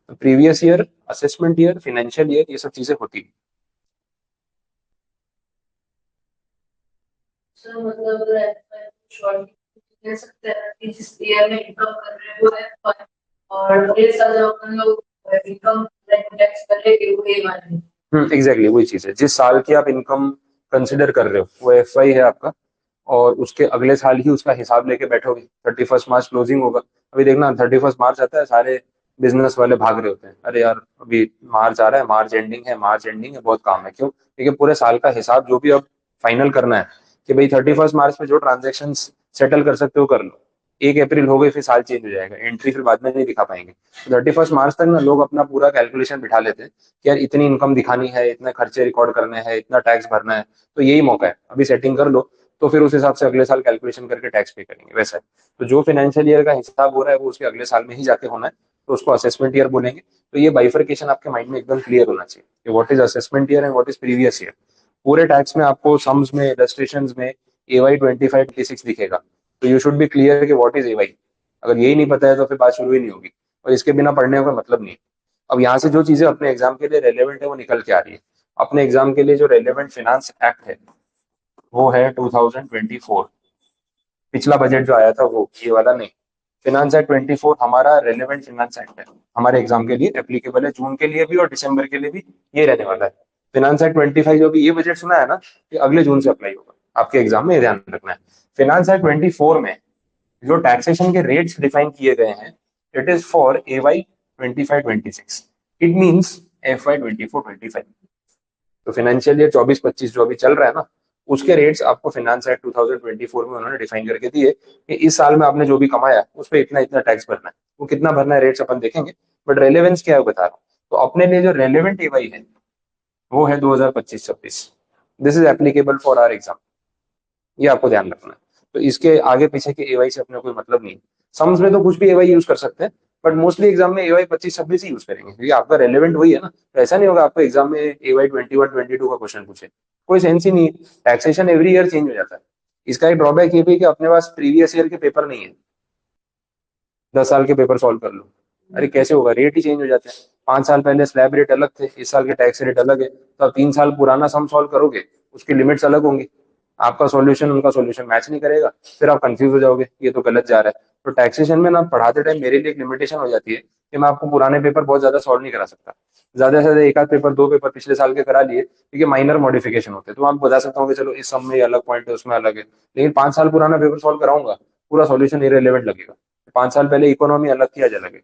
तो previous year, assessment year, financial year, ये सब चीजें होती है। सर मतलब शॉर्ट कह सकते हैं कि जिस ईयर में इनकम कर रहे हो है और अगले साल जब अपन लोग इनकम टैक्स करेंगे वो ये वाले। एग्जैक्टली वही चीज है। जिस साल की आप इनकम कंसिडर कर रहे हो वो FY है आपका, और उसके अगले साल ही उसका हिसाब लेके बैठोगे। 31 मार्च क्लोजिंग होगा। अभी देखना, 31 मार्च आता है, सारे बिजनेस वाले भाग रहे होते हैं, अरे यार अभी मार्च आ रहा है, मार्च एंडिंग है, मार्च एंडिंग है, बहुत काम है। क्यों? क्योंकि पूरे साल का हिसाब जो भी अब फाइनल करना है, कि भाई 31 मार्च में जो ट्रांजेक्शन सेटल कर सकते हो कर लो। 1 अप्रैल हो गई फिर साल चेंज हो जाएगा, एंट्री फिर बाद में नहीं दिखा पाएंगे। 31 मार्च तक ना लोग अपना पूरा कैलकुलेशन बिठा लेते हैं कि यार इतनी इनकम दिखानी है, इतने खर्चे रिकॉर्ड करने हैं, इतना टैक्स भरना है। तो यही मौका है, अभी सेटिंग कर लो, तो फिर उस हिसाब से अगले साल कैलकुलेशन करके टैक्स पे करेंगे, वैसा है। तो जो फाइनेंशियल ईयर का हिसाब हो रहा है वो उसके अगले साल में ही जाके होना है। तो उसको असेसमेंट ईयर बोलेंगे। तो ये बाइफर्केशन आपके माइंड में एकदम क्लियर होना चाहिए कि what is assessment year and what is previous year. पूरे टैक्स में आपको सम्स में, इलस्ट्रेशन में AY 25-26 दिखेगा। तो यू शुड बी क्लियर कि व्हाट इज AY। अगर यही नहीं पता है तो फिर बात शुरू ही नहीं होगी, और इसके बिना पढ़ने का मतलब नहीं है। अब यहाँ से जो चीजें अपने एग्जाम के लिए रेलेवेंट है वो निकल के आ रही है। अपने एग्जाम के लिए जो रेलेवेंट फिनांस एक्ट है वो है 2024। पिछला बजट जो आया था वो, ये वाला नहीं। फिनांस एक्ट 24 हमारा रेलेवेंट फिनांस एक्ट है, हमारे एग्जाम के लिए एप्लीकेबल है, जून के लिए भी और दिसंबर के लिए भी ये रहने वाला है। फिनांस एक्ट 25 जो भी ये बजट सुना है ना, ये अगले जून से अप्लाई होगा आपके एग्जाम में, ये ध्यान रखना है। फिनांस एक्ट 24 में जो टैक्सेशन के रेट्स डिफाइन किए गए हैं, it is for AY 25-26, it means FY 24-25। तो फाइनेंशियल ईयर 24-25 जो अभी चल रहा है ना, उसके रेट्स आपको फिनांस एक्ट 2024 में उन्होंने डिफाइन करके दिए कि इस साल में आपने जो भी कमाया उस पर इतना इतना टैक्स भरना है। वो कितना भरना है रेट्स अपन देखेंगे, बट रेलेवेंस क्या है बता रहा हूँ। तो अपने लिए जो रेलेवेंट AY है वो है 2025-26। This is applicable for our exam, ये आपको ध्यान रखना है। तो इसके आगे पीछे के AY से अपने कोई मतलब नहीं। सम्स में तो कुछ भी AY यूज कर सकते हैं, बट मोस्टली एग्जाम में AY 25-26 ही यूज करेंगे, क्योंकि आपका रेलेवेंट वही है ना। तो ऐसा नहीं होगा आपको एग्जाम में AY 21-22 का क्वेश्चन पूछे, कोई सेंस ही नहीं है। टैक्सेशन एवरी ईयर चेंज हो जाता है। इसका एक ड्रॉबैक ये भी है कि अपने पास प्रीवियस ईयर के पेपर नहीं है, 10 साल के पेपर सॉल्व कर लो। अरे कैसे होगा, रेट ही चेंज हो जाते हैं। 5 साल पहले स्लैब रेट अलग थे, इस साल के टैक्स रेट अलग है, तो अब 3 साल पुराना सम सॉल्व करोगे, उसकी लिमिट्स अलग होंगी। आपका सॉल्यूशन उनका सॉल्यूशन मैच नहीं करेगा, फिर आप कंफ्यूज हो जाओगे, ये तो गलत जा रहा है। तो टैक्सेशन में ना पढ़ाते टाइम मेरे लिए एक लिमिटेशन हो जाती है कि मैं आपको पुराने पेपर बहुत ज्यादा सॉल्व नहीं करा सकता। ज्यादा से ज्यादा एक आध पेपर, दो पेपर पिछले साल के करा लिए, क्योंकि माइनर मॉडिफिकेशन होते हैं, तो आप बता सकता हूँ कि चलो इस सम में ये अलग पॉइंट है, उसमें अलग है। लेकिन 5 साल पुराना पेपर सॉल्व कराऊंगा, पूरा सॉल्यूशन इरेलीवेंट लगेगा। 5 साल पहले इकोनॉमी अलग थी, आज अलग है।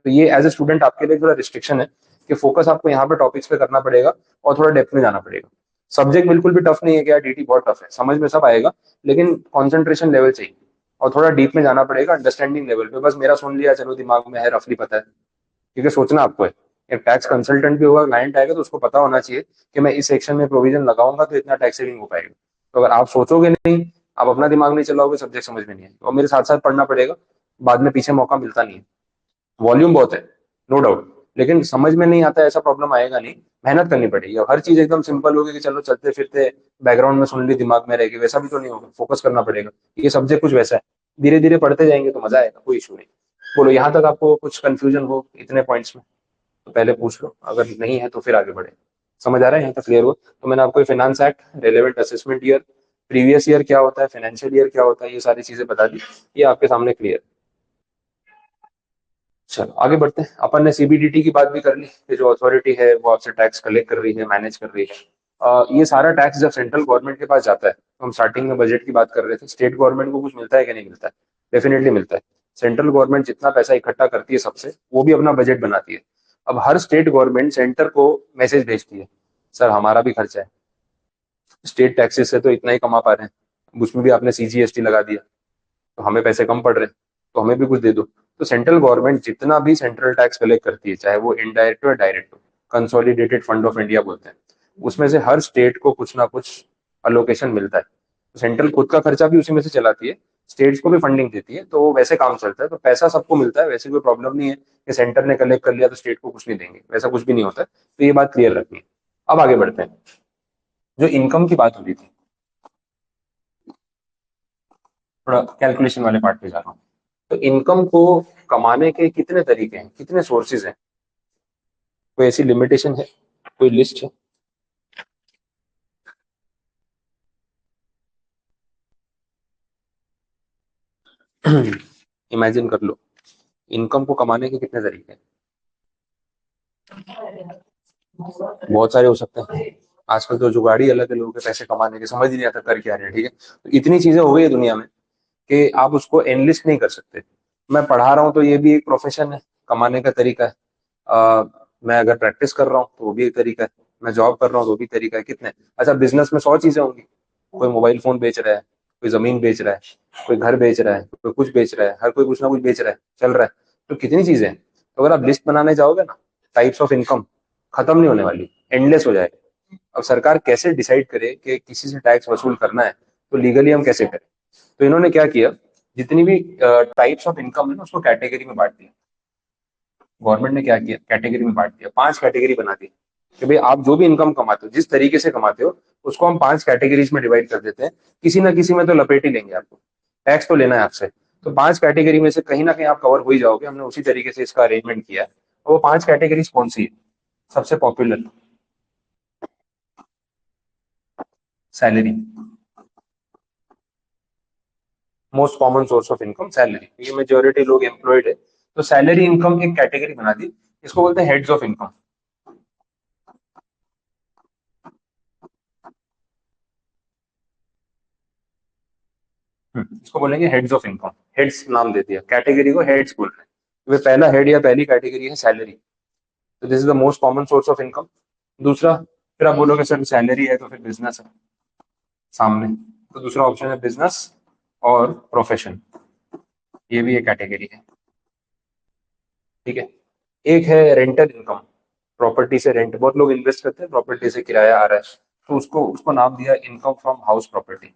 तो ये एज ए स्टूडेंट आपके लिए थोड़ा रिस्ट्रिक्शन है कि फोकस आपको यहाँ पे टॉपिक्स पे करना पड़ेगा और थोड़ा डेप्थ में जाना पड़ेगा। सब्जेक्ट बिल्कुल भी टफ नहीं है कि यार DT बहुत टफ है, समझ में सब आएगा, लेकिन कॉन्सेंट्रेशन लेवल चाहिए और थोड़ा डीप में जाना पड़ेगा, अंडरस्टैंडिंग लेवल पे। बस मेरा सुन लिया चलो दिमाग में है, रफली पता है, क्योंकि सोचना आपको है। एक टैक्स कंसल्टेंट भी होगा, क्लाइंट आएगा, तो उसको पता होना चाहिए कि मैं इस सेक्शन में प्रोविजन लगाऊंगा तो इतना टैक्स सेविंग हो पाएगा। तो अगर आप सोचोगे नहीं, आप अपना दिमाग नहीं चलाओगे, सब्जेक्ट समझ में नहीं आएगा, और मेरे साथ साथ पढ़ना पड़ेगा, बाद में पीछे मौका मिलता नहीं है। वॉल्यूम बहुत है, नो डाउट, लेकिन समझ में नहीं आता ऐसा प्रॉब्लम आएगा नहीं। मेहनत करनी पड़ेगी। अब हर चीज एकदम सिंपल होगी कि चलो चलते फिरते बैकग्राउंड में सुन ली, दिमाग में रहेगी, वैसा भी तो नहीं होगा, फोकस करना पड़ेगा। ये सब्जेक्ट कुछ वैसा है, धीरे धीरे पढ़ते जाएंगे तो मजा आएगा, कोई इशू नहीं। बोलो यहाँ तक आपको कुछ कंफ्यूजन हो इतने पॉइंट्स में तो पहले पूछ लो, अगर नहीं है तो फिर आगे बढ़े। समझ आ रहा है, यहाँ तक क्लियर हो? तो मैंने आपको finance act, relevant assessment year, previous year क्या होता है, फाइनेंशियल ईयर क्या होता है, ये सारी चीजें बता दी। ये आपके सामने क्लियर। चलो आगे बढ़ते हैं। अपन ने CBDT की बात भी कर ली कि जो अथॉरिटी है वो आपसे टैक्स कलेक्ट कर रही है, मैनेज कर रही है। ये सारा टैक्स जब सेंट्रल गवर्नमेंट के पास जाता है, तो हम स्टार्टिंग में बजट की बात कर रहे थे, स्टेट गवर्नमेंट को कुछ मिलता है कि नहीं मिलता है? डेफिनेटली मिलता है। सेंट्रल गवर्नमेंट जितना पैसा इकट्ठा करती है सबसे, वो भी अपना बजट बनाती है। अब हर स्टेट गवर्नमेंट सेंटर को मैसेज भेजती है, सर हमारा भी खर्चा है, स्टेट टैक्सेस से तो इतना ही कमा पा रहे हैं, उसमें भी आपने CGST लगा दिया, तो हमें पैसे कम पड़ रहे हैं, तो हमें भी कुछ दे दो। तो सेंट्रल गवर्नमेंट जितना भी सेंट्रल टैक्स कलेक्ट करती है, चाहे वो इनडायरेक्ट हो या डायरेक्ट हो, कंसोलिडेटेड फंड ऑफ इंडिया बोलते हैं, उसमें से हर स्टेट को कुछ ना कुछ अलोकेशन मिलता है। तो सेंट्रल खुद का खर्चा भी उसी में से चलाती है, स्टेट्स को भी फंडिंग देती है, तो वैसे काम चलता है। तो पैसा सबको मिलता है, वैसे कोई प्रॉब्लम नहीं है कि सेंटर ने कलेक्ट कर लिया तो स्टेट को कुछ नहीं देंगे, वैसा कुछ भी नहीं होता है। तो ये बात क्लियर रखनी है। अब आगे बढ़ते हैं। जो इनकम की बात हो रही थी, थोड़ा कैलकुलेशन वाले पार्ट पे जा रहा हूँ। तो इनकम को कमाने के कितने तरीके हैं, कितने सोर्सेज हैं? कोई ऐसी लिमिटेशन है, कोई लिस्ट है? इमेजिन कर लो, इनकम को कमाने के कितने तरीके हैं? बहुत सारे हो सकते हैं। आजकल तो जुगाड़ी अलग है लोगों के पैसे कमाने के, समझ ही नहीं आता कर क्या रहे हैं। ठीक है, तो इतनी चीजें हो गई है दुनिया में कि आप उसको एनलिस्ट नहीं कर सकते। मैं पढ़ा रहा हूँ तो ये भी एक प्रोफेशन है, कमाने का तरीका है। मैं अगर प्रैक्टिस कर रहा हूँ तो वो भी एक तरीका है, मैं जॉब कर रहा हूँ तो वो भी तरीका है। कितने, अच्छा बिजनेस में 100 चीजें होंगी। कोई मोबाइल फोन बेच रहा है, कोई जमीन बेच रहा है, कोई घर बेच रहा है, कोई कुछ बेच रहा है, हर कोई कुछ ना कुछ बेच रहा है, चल रहा है। तो कितनी चीजें हैं। तो अगर आप लिस्ट बनाने जाओगे ना, टाइप्स ऑफ इनकम, खत्म नहीं होने वाली, एंडलेस हो जाएगा। अब सरकार कैसे डिसाइड करे कि किसी से टैक्स वसूल करना है, तो लीगली हम कैसे करें? तो इन्होंने क्या किया, जितनी भी टाइप्स ऑफ इनकम है ना, उसको कैटेगरी में बांट दिया। गवर्नमेंट ने क्या किया, कैटेगरी में बांट दिया, 5 कैटेगरी बना दी कि भाई आप जो भी इनकम कमाते हो, जिस तरीके से कमाते हो, उसको हम 5 कैटेगरीज में डिवाइड कर देते हैं। किसी ना किसी में तो लपेट ही लेंगे आपको, टैक्स तो लेना है आपसे। तो 5 कैटेगरी में से कहीं ना कहीं आप कवर हो ही जाओगे। हमने उसी तरीके से इसका अरेंजमेंट किया है। और वो 5 कैटेगरीज कौन सी है? सबसे popular, salary, most common source of income salary, क्योंकि मेजोरिटी लोग एम्प्लॉयड है। तो सैलरी इनकम एक कैटेगरी बना दी, इसको बोलते हैं हेड्स ऑफ इनकम। इसको बोलेंगे हेड्स ऑफ इनकम। हेड्स नाम दे दिया, कैटेगरी को हेड्स बोल रहे हैं। तो पहला हेड या पहली कैटेगरी है सैलरी। तो this is the most common source of income. दूसरा, फिर आप बोलोगे सर सैलरी है तो फिर बिजनेस है सामने, तो दूसरा ऑप्शन है बिजनेस और प्रोफेशन, ये भी एक कैटेगरी है। ठीक है। एक है रेंटल इनकम, प्रॉपर्टी से रेंट, बहुत लोग इन्वेस्ट करते हैं, प्रॉपर्टी से किराया आ रहा है, तो उसको उसको नाम दिया इनकम फ्रॉम हाउस प्रॉपर्टी।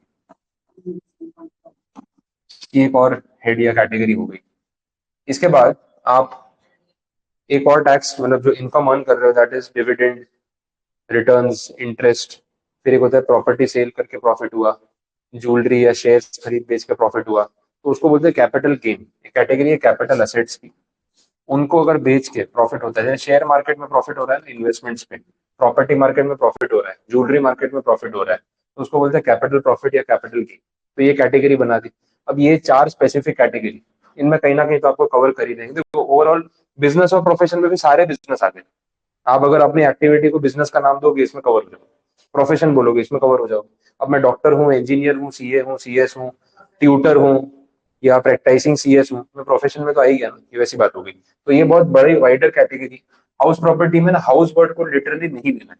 ये एक और हेड या कैटेगरी हो गई। इसके बाद आप एक और टैक्स, मतलब जो इनकम अर्न कर रहे हो, that is dividend, returns, interest. फिर एक होता है प्रॉपर्टी सेल करके प्रॉफिट हुआ, ज्वेलरी या शेयर्स खरीद बेच के प्रॉफिट हुआ, तो उसको बोलते हैं कैपिटल गेन। एक कैटेगरी है कैपिटल असेट्स की, उनको अगर बेच के प्रॉफिट होता है, जैसे शेयर मार्केट में प्रॉफिट हो रहा है ना इन्वेस्टमेंट्स पे, प्रॉपर्टी मार्केट में प्रॉफिट हो रहा है, ज्वेलरी मार्केट में प्रॉफिट हो रहा है, तो उसको बोलते हैं कैपिटल प्रॉफिट या कैपिटल गेन। तो ये कैटेगरी बना दी। अब ये 4 स्पेसिफिक कैटेगरी, इनमें कहीं ना कहीं तो आपको कवर कर ही देंगे। तो ओवरऑल बिजनेस और प्रोफेशन में भी सारे बिजनेस आ गए। आप अगर अपनी एक्टिविटी को बिजनेस का नाम दोगे, इसमें कवर हो जाओगे। प्रोफेशन बोलोगे, इसमें कवर हो जाओगे। अब मैं डॉक्टर हूँ, इंजीनियर हूँ, सीए हूँ, सीएस हूँ, ट्यूटर हूँ, या प्रैक्टिसिंग सीएस हूँ, मैं प्रोफेशन में तो आ ही गया ना, ये वैसी बात हो गई। तो ये बहुत बड़ी वाइडर कैटेगरी। हाउस प्रॉपर्टी में ना हाउस वर्ड को लिटरली नहीं लेना है।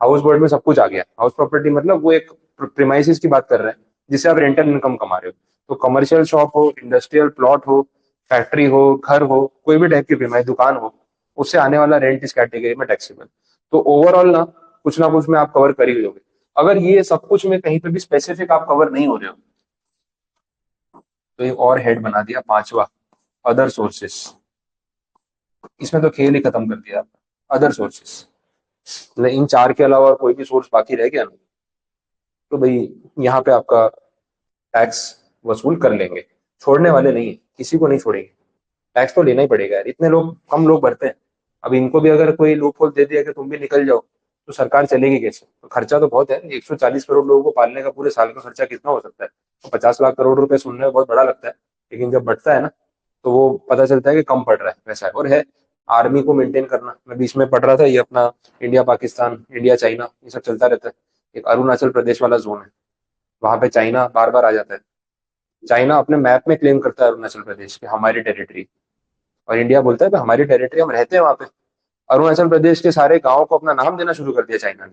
हाउस वर्ड में सब कुछ आ गया। हाउस प्रॉपर्टी मतलब वो एक प्रीमाइसिस की बात कर रहे हैं, जिससे आप रेंटल इनकम कमा रहे हो। तो कमर्शियल शॉप हो, इंडस्ट्रियल प्लॉट हो, फैक्ट्री हो, घर हो, कोई भी टाइप की प्रीमाइस दुकान हो, उससे आने वाला रेंट इस कैटेगरी में टैक्सेबल। तो ओवरऑल ना कुछ में आप कवर कर ही लोगे। अगर ये सब कुछ में कहीं पे भी स्पेसिफिक आप कवर नहीं हो रहे हो, तो एक और हेड बना दिया, पांचवा, अदर सोर्सेस। इसमें तो खेल ही खत्म कर दिया आपका। अदर सोर्सेस मतलब इन 4 के अलावा और कोई भी सोर्स बाकी रह गया ना, तो भाई यहाँ पे आपका टैक्स वसूल कर लेंगे। छोड़ने वाले नहीं है, किसी को नहीं छोड़ेंगे। टैक्स तो लेना ही पड़ेगा यार, इतने लोग, कम लोग भरते हैं। अब इनको भी अगर कोई लूप होल दे दिया कि तुम भी निकल जाओ, तो सरकार चलेगी कैसे? तो खर्चा तो बहुत है, 140 करोड़ लोगों को पालने का पूरे साल का खर्चा कितना हो सकता है? तो 50 लाख करोड़ रुपए सुनने में बहुत बड़ा लगता है, लेकिन जब बढ़ता है ना, तो वो पता चलता है कि कम पड़ रहा है, वैसा है। और है, आर्मी को मेंटेन करना, मैं बीच में पढ़ रहा था, ये अपना इंडिया पाकिस्तान, इंडिया चाइना, ये सब चलता रहता है। एक अरुणाचल प्रदेश वाला जोन है, वहां पे चाइना बार बार आ जाता है। चाइना अपने मैप में क्लेम करता है अरुणाचल प्रदेश की हमारी टेरिटरी, और इंडिया बोलता है कि हमारी टेरिटरी, हम रहते हैं वहां पे। अरुणाचल प्रदेश के सारे गांवों को अपना नाम देना शुरू कर दिया चाइना ने।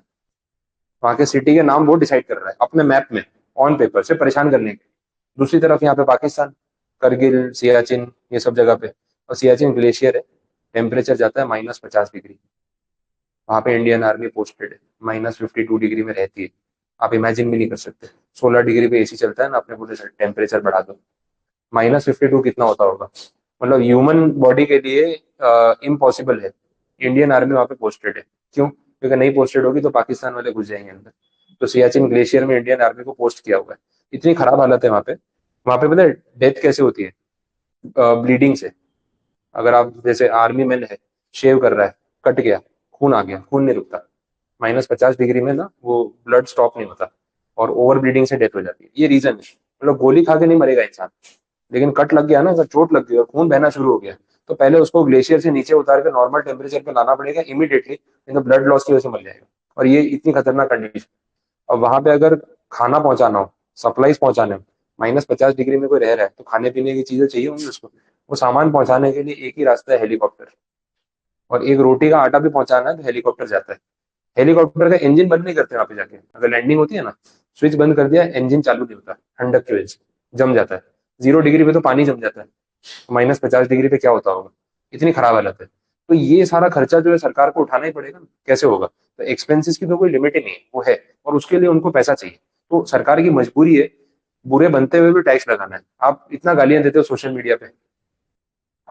वहां के सिटी के नाम वो डिसाइड कर रहा है अपने मैप में, ऑन पेपर से, परेशान करने के। दूसरी तरफ यहाँ पे पाकिस्तान, करगिल, सियाचिन, ये सब जगह पे, और सियाचिन ग्लेशियर है, टेम्परेचर जाता है -50 डिग्री। वहां पे इंडियन आर्मी पोस्टेड है, -52 डिग्री में रहती है। आप इमेजिन भी नहीं कर सकते। 16 डिग्री पे एसी चलता है ना, अपने पूरे टेम्परेचर बढ़ा दो, -52 कितना होता होगा? मतलब ह्यूमन बॉडी के लिए इम्पॉसिबल है। इंडियन आर्मी वहां पे पोस्टेड है। क्यों? क्योंकि नहीं पोस्टेड होगी तो पाकिस्तान वाले घुस जाएंगे अंदर। तो सियाचिन ग्लेशियर में इंडियन आर्मी को पोस्ट किया हुआ है। इतनी खराब हालत है वहां पे। वहां पे पता है डेथ कैसे होती है? ब्लीडिंग से। अगर आप जैसे आर्मी मैन है, शेव कर रहा है, कट गया, खून आ गया, खून नहीं रुकता। -50 डिग्री में ना वो ब्लड स्टॉप नहीं होता, और ओवर ब्लीडिंग से डेथ हो जाती है। ये रीजन है। मतलब गोली खा के नहीं मरेगा इंसान, लेकिन कट लग गया ना, अगर चोट लग गई और खून बहना शुरू हो गया, तो पहले उसको ग्लेशियर से नीचे उतार के नॉर्मल टेम्परेचर पे लाना पड़ेगा इमीडिएटली, नहीं तो ब्लड लॉस की वजह से मर जाएगा। और ये इतनी खतरनाक कंडीशन। और वहां पे अगर खाना पहुंचाना हो, सप्लाईज पहुंचाने हो, -50 डिग्री में कोई रह रहा है, तो खाने पीने की चीजें चाहिए होंगी उसको। वो सामान पहुंचाने के लिए एक ही रास्ता है, हेलीकॉप्टर। और एक रोटी का आटा भी पहुंचाना है तो हेलीकॉप्टर जाता है। हेलीकॉप्टर का इंजन बंद नहीं करते वहां पे जाके, अगर लैंडिंग होती है ना, स्विच बंद कर दिया, इंजन चालू नहीं होता, ठंडक की वजह से जम जाता है। 0 डिग्री पे तो पानी जम जाता है, -50 डिग्री पे क्या होता होगा? इतनी खराब हालत है। तो ये सारा खर्चा जो है सरकार को उठाना ही पड़ेगा ना, कैसे होगा? तो एक्सपेंसेस की तो कोई लिमिट ही नहीं है, वो है, और उसके लिए उनको पैसा चाहिए। तो सरकार की मजबूरी है, बुरे बनते हुए भी टैक्स लगाना है। आप इतना गालियां देते हो सोशल मीडिया पे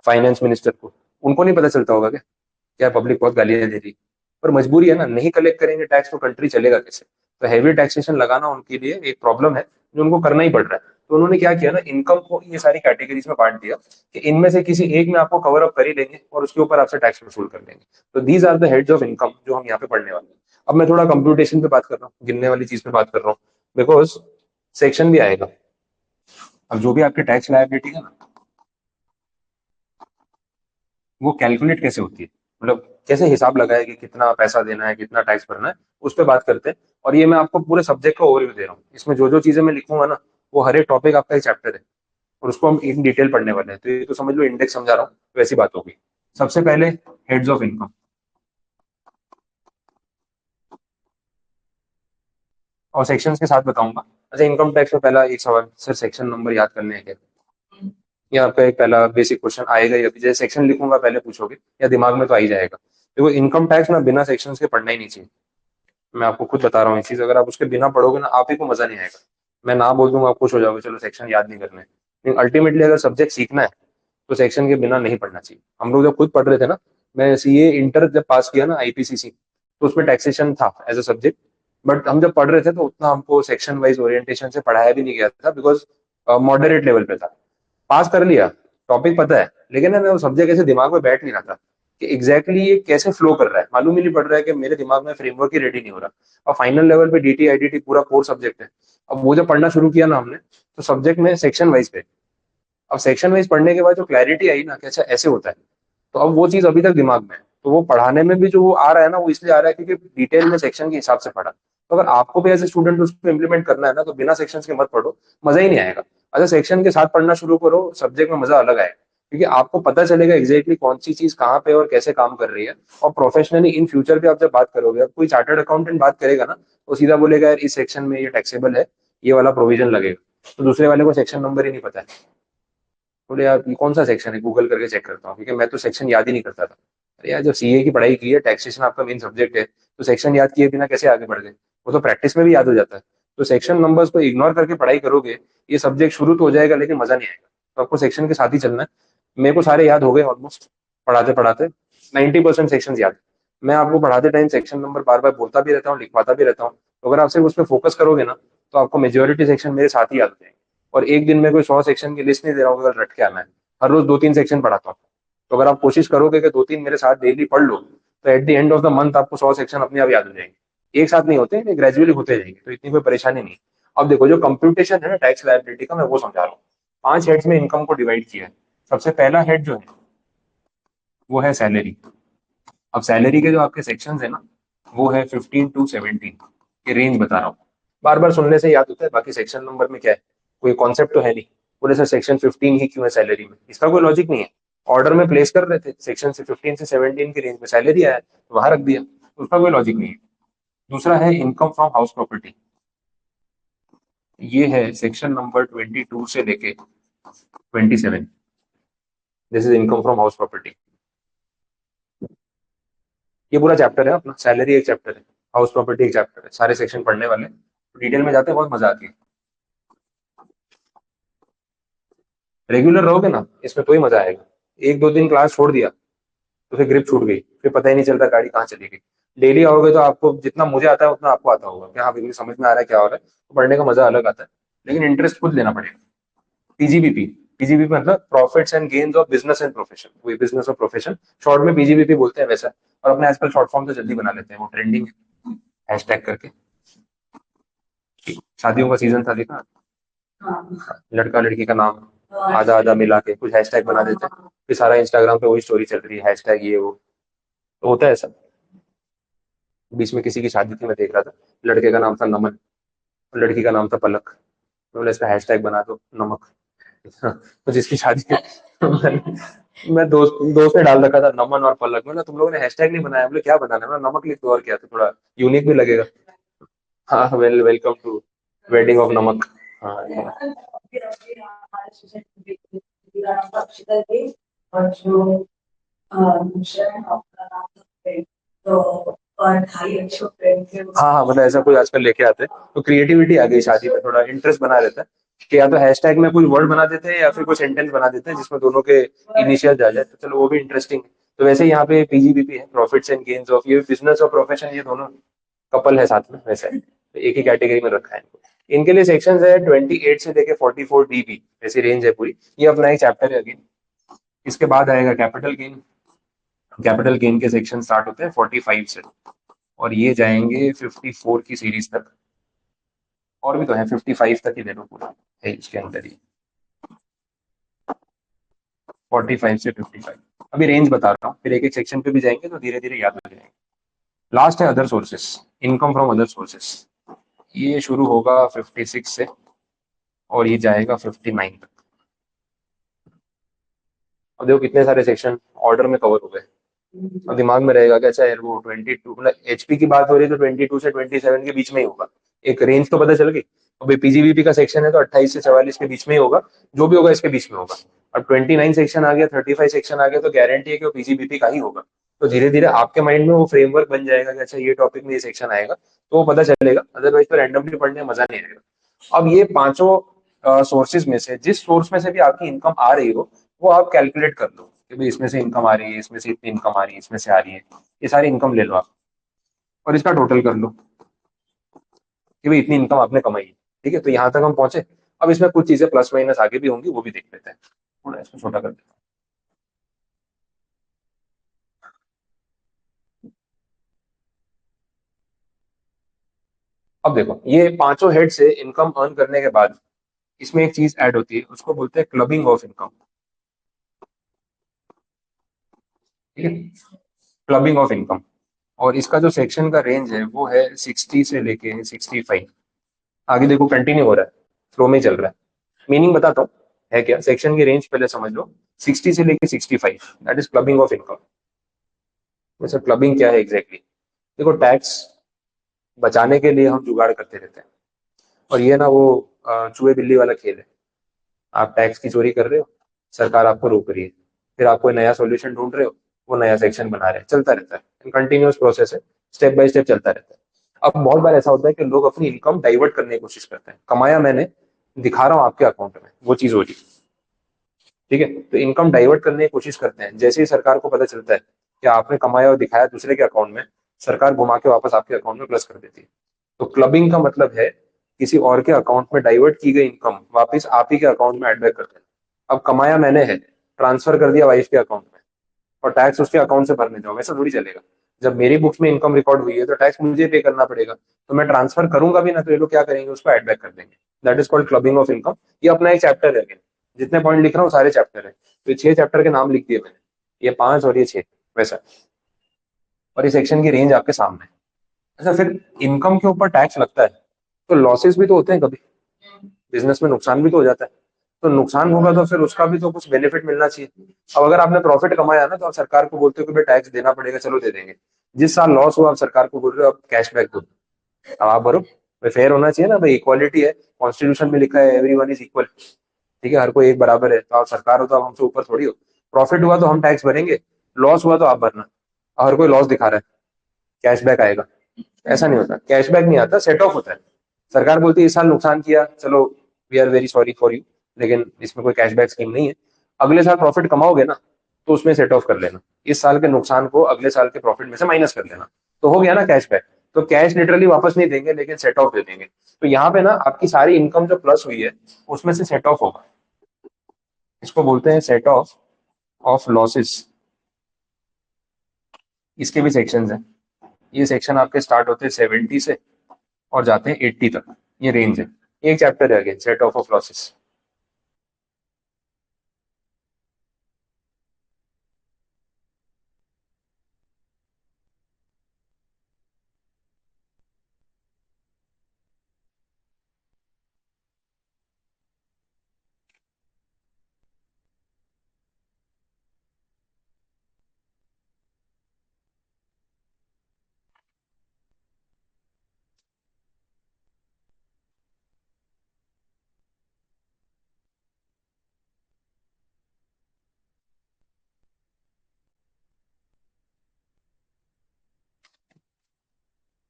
फाइनेंस मिनिस्टर को, उनको नहीं पता चलता होगा क्या क्या पब्लिक बहुत गालियां दे रही, पर मजबूरी है ना, नहीं कलेक्ट करेंगे टैक्स तो कंट्री चलेगा कैसे। तो हैवी टैक्सेशन लगाना उनके लिए एक प्रॉब्लम है जो उनको करना ही पड़ रहा है। तो उन्होंने क्या किया ना, इनकम को ये सारी कैटेगरीज में बांट दिया कि इनमें से किसी एक में आपको कवर अप कर ही लेंगे और उसके ऊपर आपसे टैक्स वसूल कर लेंगे। तो these are the heads of income जो हम यहाँ पे पढ़ने वाले हैं। अब मैं थोड़ा कंप्यूटेशन पे बात कर रहा हूँ, गिनने वाली चीज पे बात कर रहा हूँ, बिकॉज सेक्शन भी आएगा। अब जो भी आपकी टैक्स लायबिलिटी है ना, वो कैलकुलेट कैसे होती है, मतलब कैसे हिसाब लगाया कि कितना पैसा देना है, कितना टैक्स भरना है, उस पर बात करते हैं। और ये मैं आपको पूरे सब्जेक्ट का ओवरव्यू दे रहा हूँ, इसमें जो जो चीजें मैं लिखूंगा ना, वो हर एक टॉपिक आपका एक चैप्टर है और उसको हम इन डिटेल पढ़ने वाले हैं। तो ये तो समझ लो इंडेक्स समझा रहा हूँ, वैसी बात होगी। सबसे पहले हेड्स ऑफ इनकम, और सेक्शंस के साथ बताऊंगा। अच्छा, इनकम टैक्स में पहला एक सवाल, सर सेक्शन नंबर याद करने हैं क्या? ये आपका एक पहला बेसिक क्वेश्चन आएगा ही, अभी जैसे सेक्शन लिखूंगा पहले पूछोगे या दिमाग में तो आ ही जाएगा। देखो इनकम टैक्स ना बिना सेक्शंस के पढ़ना ही नहीं चाहिए। मैं आपको खुद बता रहा हूँ ये चीज, अगर आप उसके बिना पढ़ोगे ना, आप ही को मजा नहीं आएगा। मैं ना बोल दूंगा आप खुश हो जाओगे, चलो सेक्शन याद नहीं करने, लेकिन अल्टीमेटली अगर सब्जेक्ट सीखना है तो सेक्शन के बिना नहीं पढ़ना चाहिए। हम लोग जब खुद पढ़ रहे थे ना, मैं सीए इंटर जब पास किया ना आईपीसीसी, तो उसमें टैक्सेशन था एज अ सब्जेक्ट। बट हम जब पढ़ रहे थे तो उतना हमको सेक्शन वाइज ओरिएंटेशन से पढ़ाया भी नहीं गया था, बिकॉज मॉडरेट लेवल पे था। पास कर लिया, टॉपिक पता है, लेकिन ना वो सब्जेक्ट ऐसे दिमाग में बैठ नहीं रहा था कि एग्जैक्टली ये कैसे फ्लो कर रहा है, मालूम ही नहीं पड़ रहा है कि मेरे दिमाग में फ्रेमवर्क ही रेडी नहीं हो रहा। और फाइनल लेवल पे डीटी आईडीटी पूरा कोर सब्जेक्ट है। अब वो जब पढ़ना शुरू किया ना हमने, तो सब्जेक्ट में सेक्शन वाइज पे, अब सेक्शन वाइज पढ़ने के बाद जो क्लैरिटी आई ना कि अच्छा ऐसे होता है, तो अब वो चीज अभी तक दिमाग में है। तो वो पढ़ाने में भी जो वो आ रहा है ना, वो इसलिए आ रहा है क्योंकि डिटेल में सेक्शन के हिसाब से पढ़ा। तो अगर आपको भी एज ए स्टूडेंट उसको इम्प्लीमेंट करना है ना, तो बिना सेक्शन के मत पढ़ो, मजा ही नहीं आएगा। अच्छा, सेक्शन के साथ पढ़ना शुरू करो, सब्जेक्ट में मजा अलग आएगा, क्योंकि आपको पता चलेगा एग्जैक्टली कौन सी चीज कहाँ पे और कैसे काम कर रही है। और प्रोफेशनली इन फ्यूचर भी आप जब बात करोगे, अब कोई चार्टर्ड अकाउंटेंट बात करेगा ना, तो सीधा बोलेगा यार इस सेक्शन में ये टैक्सेबल है, ये वाला प्रोविजन लगेगा। तो दूसरे वाले को सेक्शन नंबर ही नहीं पता है, बोले यार ये कौन सा सेक्शन है, गूगल करके चेक करता हूँ, क्योंकि मैं तो सेक्शन याद ही नहीं करता था। अरे यार जब सीए की पढ़ाई की है, टैक्सेशन आपका मेन सब्जेक्ट है, तो सेक्शन याद किए बिना कैसे आगे बढ़ गए? वो तो प्रैक्टिस में भी याद हो जाता है। तो सेक्शन नंबर्स को इग्नोर करके पढ़ाई करोगे, ये सब्जेक्ट शुरू तो हो जाएगा लेकिन मजा नहीं आएगा। तो आपको सेक्शन के साथ ही चलना है। मेरे को सारे याद हो गए ऑलमोस्ट, पढ़ाते पढ़ाते 90% सेक्शन याद है। मैं आपको पढ़ाते टाइम सेक्शन नंबर बार बार बोलता भी रहता हूँ, लिखवाता भी रहता हूँ। तो अगर आप सिर्फ उस पर फोकस करोगे ना, तो आपको मेजोरिटी सेक्शन मेरे साथ ही याद हो जाएंगे। और एक दिन में कोई 100 सेक्शन की लिस्ट नहीं दे रहा हूँ, अगर रट के आना है। हर रोज 2-3 सेक्शन पढ़ाता हूँ। तो अगर आप कोशिश करोगे कि 2-3 मेरे साथ डेली पढ़ लो, तो at the end of the month आपको 100 सेक्शन अपने आप याद हो जाएंगे। एक साथ नहीं होते, ये ग्रेजुअली होते जाएंगे, तो इतनी कोई परेशानी नहीं। अब देखो जो कंप्यूटेशन है ना टैक्स लायबिलिटी का, मैं वो समझा रहा हूँ। 5 हेड्स में इनकम को डिवाइड किया है। सबसे पहला हेड जो है वो है सैलरी। अब सैलरी के जो आपके सेक्शन है ना, वो है 15 to 17 के रेंज बता रहा हूँ। बार बार सुनने से याद होता है, बाकी सेक्शन नंबर में क्या है, कोई कॉन्सेप्ट तो है नहीं। बोले सर सेक्शन 15 ही क्यों है सैलरी में, इसका कोई लॉजिक नहीं है। ऑर्डर में प्लेस कर रहे थे, सेक्शन से 15 से 17 की रेंज में सैलरी आया तो वहां रख दिया, उसका कोई लॉजिक नहीं है। दूसरा है इनकम फ्रॉम हाउस प्रॉपर्टी। ये है सेक्शन नंबर 22 से लेके 27। This is income from house property. ये पूरा चैप्टर है अपना, सैलरी एक चैप्टर है, हाउस प्रॉपर्टी एक चैप्टर है, सारे सेक्शन पढ़ने वाले हैं। डिटेल में जाते हैं, बहुत मजा आती है। रेगुलर रहोगे ना इसमें तो ही मजा आएगा। 1-2 दिन क्लास छोड़ दिया तो फिर ग्रिप छूट गई, फिर पता ही नहीं चलता गाड़ी कहाँ चली गई। डेली आओगे तो आपको जितना मुझे आता है उतना आपको आता होगा कि हाँ बिल्कुल समझ में आ रहा है क्या हो रहा है, तो पढ़ने का मजा अलग आता है। लेकिन इंटरेस्ट खुद लेना पड़ेगा। पीजीबीपी, पीजीबीपी मतलब profits and gains of business and profession, वही बिजनेस और प्रोफेशन, शॉर्ट में पीजीबीपी बोलते हैं वैसा। और अपने आजकल शॉर्ट फॉर्म तो जल्दी बना लेते हैं, वो ट्रेंडिंग है, हैशटैग करके। शादियों का सीजन था देखा, लड़का लड़की का नाम आधा आधा मिला के कुछ हैशटैग बना देते हैं, फिर सारा इंस्टाग्राम पे वही स्टोरी चल रही है, हैशटैग ये वो। तो होता है सब। बीच में किसी की शादी थी, मैं देख रहा था, लड़के का नाम था नमन और लड़की का नाम था पलक। तो बोले इसका हैशटैग बना दो नमक। तो जिसकी शादी है, मैं दोस्त दोस्त ने डाल रखा था नमन और पलक। मैंने तुम लोगों ने हैशटैग नहीं बनाया, बोले क्या बनाना है, मैंने नमक लिख दो और क्या, तो थोड़ा यूनिक भी लगेगा। हाँ वेलकम टू वेडिंग ऑफ नमक। हाँ और जो दूसरा है अपना नाम तो और 250 पेन के हाँ हाँ, मतलब ऐसा कोई आजकल लेके आते हैं तो क्रिएटिविटी आ गई शादी में, थोड़ा इंटरेस्ट बना रहता है कि या तो हैशटैग में कोई वर्ड बना देते हैं या फिर कोई सेंटेंस बना देते हैं जिसमें दोनों के इनिशियल आ जाए, तो चलो वो भी इंटरेस्टिंग है। तो वैसे यहाँ पे पीजीबीपी है, प्रॉफिट्स एंड गेन्स ऑफ, ये बिजनेस और प्रोफेशन, ये दोनों कपल है साथ में, वैसे है तो एक ही कैटेगरी में रखा है इनको। इनके लिए सेक्शन है 28 से लेके 44 DB, ऐसी रेंज है पूरी। ये अपना एक चैप्टर है अगेन। इसके बाद आएगा कैपिटल गेन। कैपिटल गेन के सेक्शन स्टार्ट होते हैं 45 से, और ये जाएंगे 54 की सीरीज तक। और भी तो है, 55 तक ही ले लो पूरा, है इसके अंदर ही, 45 से 55। अभी रेंज बता रहा हूँ, फिर एक एक सेक्शन पे भी जाएंगे तो धीरे धीरे याद हो जाएंगे। लास्ट है other sources, income from other sources. ये शुरू होगा 56 से और ये जाएगा 59 तक। अब देखो कितने सारे सेक्शन ऑर्डर में कवर हो गए। अब दिमाग में रहेगा कि अच्छा यार वो 22, मतलब एचपी की बात हो रही है तो 22 से 27 के बीच में ही होगा। एक रेंज तो पता चल गई। अब पीजीबीपी का सेक्शन है तो 28 से 44 के बीच में ही होगा, जो भी होगा इसके बीच में होगा। अब 29 सेक्शन आ गया, 35 सेक्शन आ गया, तो गारंटी है कि वो पीजीबीपी का ही होगा। तो धीरे धीरे आपके माइंड में वो फ्रेमवर्क बन जाएगा कि अच्छा ये टॉपिक में ये सेक्शन आएगा, तो वो पता चलेगा। अदरवाइज तो रैंडमली पढ़ने में मजा नहीं आएगा। अब ये पांचों सोर्सेज में से जिस सोर्स में से भी आपकी इनकम आ रही हो, वो आप कैलकुलेट कर लो कि भाई इसमें से इनकम आ रही है, इसमें से इतनी इनकम आ रही है, इसमें से आ रही है। ये सारी इनकम ले लो आप और इसका टोटल कर लो कि भाई इतनी इनकम आपने कमाई है। ठीक है, तो यहाँ तक हम पहुंचे। अब इसमें कुछ चीजें प्लस माइनस आगे भी होंगी, वो भी देख लेते हैं। थोड़ा इसको छोटा कर देते हैं। अब देखो ये पांचों हेड से इनकम अर्न करने के बाद इसमें एक चीज ऐड होती है, उसको बोलते हैं क्लबिंग ऑफ इनकम। ठीक है, क्लबिंग ऑफ इनकम। और इसका जो सेक्शन का रेंज है वो है 60 से लेके 65। आगे देखो कंटिन्यू हो रहा है, फ्लो में चल रहा है। मीनिंग बताता हूँ है क्या, सेक्शन की रेंज पहले समझ लो। 60 से लेके 65, that is clubbing of income. वैसे क्लबिंग क्या है एग्जैक्टली देखो, टैक्स बचाने के लिए हम जुगाड़ करते रहते हैं। और ये ना वो चूहे बिल्ली वाला खेल है। आप टैक्स की चोरी कर रहे हो, सरकार आपको रोक रही है, फिर आप कोई नया सॉल्यूशन ढूंढ रहे हो, वो नया सेक्शन बना रहे हैं, चलता रहता है, कंटिन्यूअस प्रोसेस है, स्टेप बाय स्टेप चलता रहता है। अब बहुत बार ऐसा होता है कि लोग अपनी इनकम डाइवर्ट करने की कोशिश करते हैं, कमाया मैंने, दिखा रहा हूँ आपके अकाउंट में, वो चीज हो रही है। ठीक है, तो इनकम डाइवर्ट करने की कोशिश करते हैं। जैसे ही सरकार को पता चलता है कि आपने कमाया और दिखाया दूसरे के अकाउंट में, सरकार घुमा के वापस आपके अकाउंट में प्लस कर देती है। तो क्लबिंग का मतलब है किसी और के अकाउंट में डाइवर्ट की गई इनकम वापस आप ही के अकाउंट में एड बैक कर देना। अब कमाया मैंने है, ट्रांसफर कर दिया वाइफ के अकाउंट में, और टैक्स उसके अकाउंट से भरने जाओ, वैसा थोड़ी चलेगा। जब मेरी बुक्स में इनकम रिकॉर्ड हुई है तो टैक्स मुझे पे करना पड़ेगा। तो मैं ट्रांसफर करूंगा भी ना तो ये लोग क्या करेंगे, उसको एड बैक कर देंगे। That is called clubbing of income. ये अपना एक चैप्टर है। जितने पॉइंट लिख रहा हूँ सारे चैप्टर है, तो ये 6 चैप्टर के नाम लिख दिए मैंने, ये 5 और ये 6, वैसा। और इस सेक्शन की रेंज आपके सामने है। अच्छा, फिर इनकम के ऊपर टैक्स लगता है तो लॉसेस भी तो होते हैं कभी, बिजनेस में नुकसान भी तो हो जाता है। तो नुकसान होगा तो फिर उसका भी तो कुछ बेनिफिट मिलना चाहिए। अब अगर आपने प्रॉफिट कमाया ना तो आप सरकार को बोलते हो कि भाई टैक्स देना पड़ेगा, चलो दे देंगे। जिस साल लॉस हुआ आप सरकार को बोल रहे हो आप कैश बैक दो, अब आप भरो। भाई फेयर होना चाहिए ना भाई, इक्वालिटी है, कॉन्स्टिट्यूशन में लिखा है एवरीवन इज इक्वल। ठीक है, हर कोई एक बराबर है, तो आप सरकार हो तो आप हमसे ऊपर थोड़ी हो। प्रॉफिट हुआ तो हम टैक्स भरेंगे, लॉस हुआ तो आप भरना। हर कोई लॉस दिखा रहा है, कैशबैक आएगा, ऐसा नहीं होता। कैशबैक नहीं आता, सेट ऑफ होता है। सरकार बोलती है इस साल नुकसान किया, चलो we are very sorry for you, लेकिन इसमें कोई कैशबैक स्कीम नहीं है। अगले साल प्रॉफिट कमाओगे ना तो उसमें सेट ऑफ कर लेना, इस साल के नुकसान को अगले साल के प्रॉफिट में से माइनस कर लेना, तो हो गया ना कैशबैक। तो कैश लिटरली वापस नहीं देंगे लेकिन सेट ऑफ दे देंगे। तो यहाँ पे ना आपकी सारी इनकम जो प्लस हुई है उसमें से सेट ऑफ होगा। इसको बोलते हैं सेट ऑफ ऑफ लॉसेस। इसके भी सेक्शंस हैं। ये सेक्शन आपके स्टार्ट होते हैं 70 से और जाते हैं 80 तक, ये रेंज है। एक चैप्टर है अगेन, सेट ऑफ लॉसेस।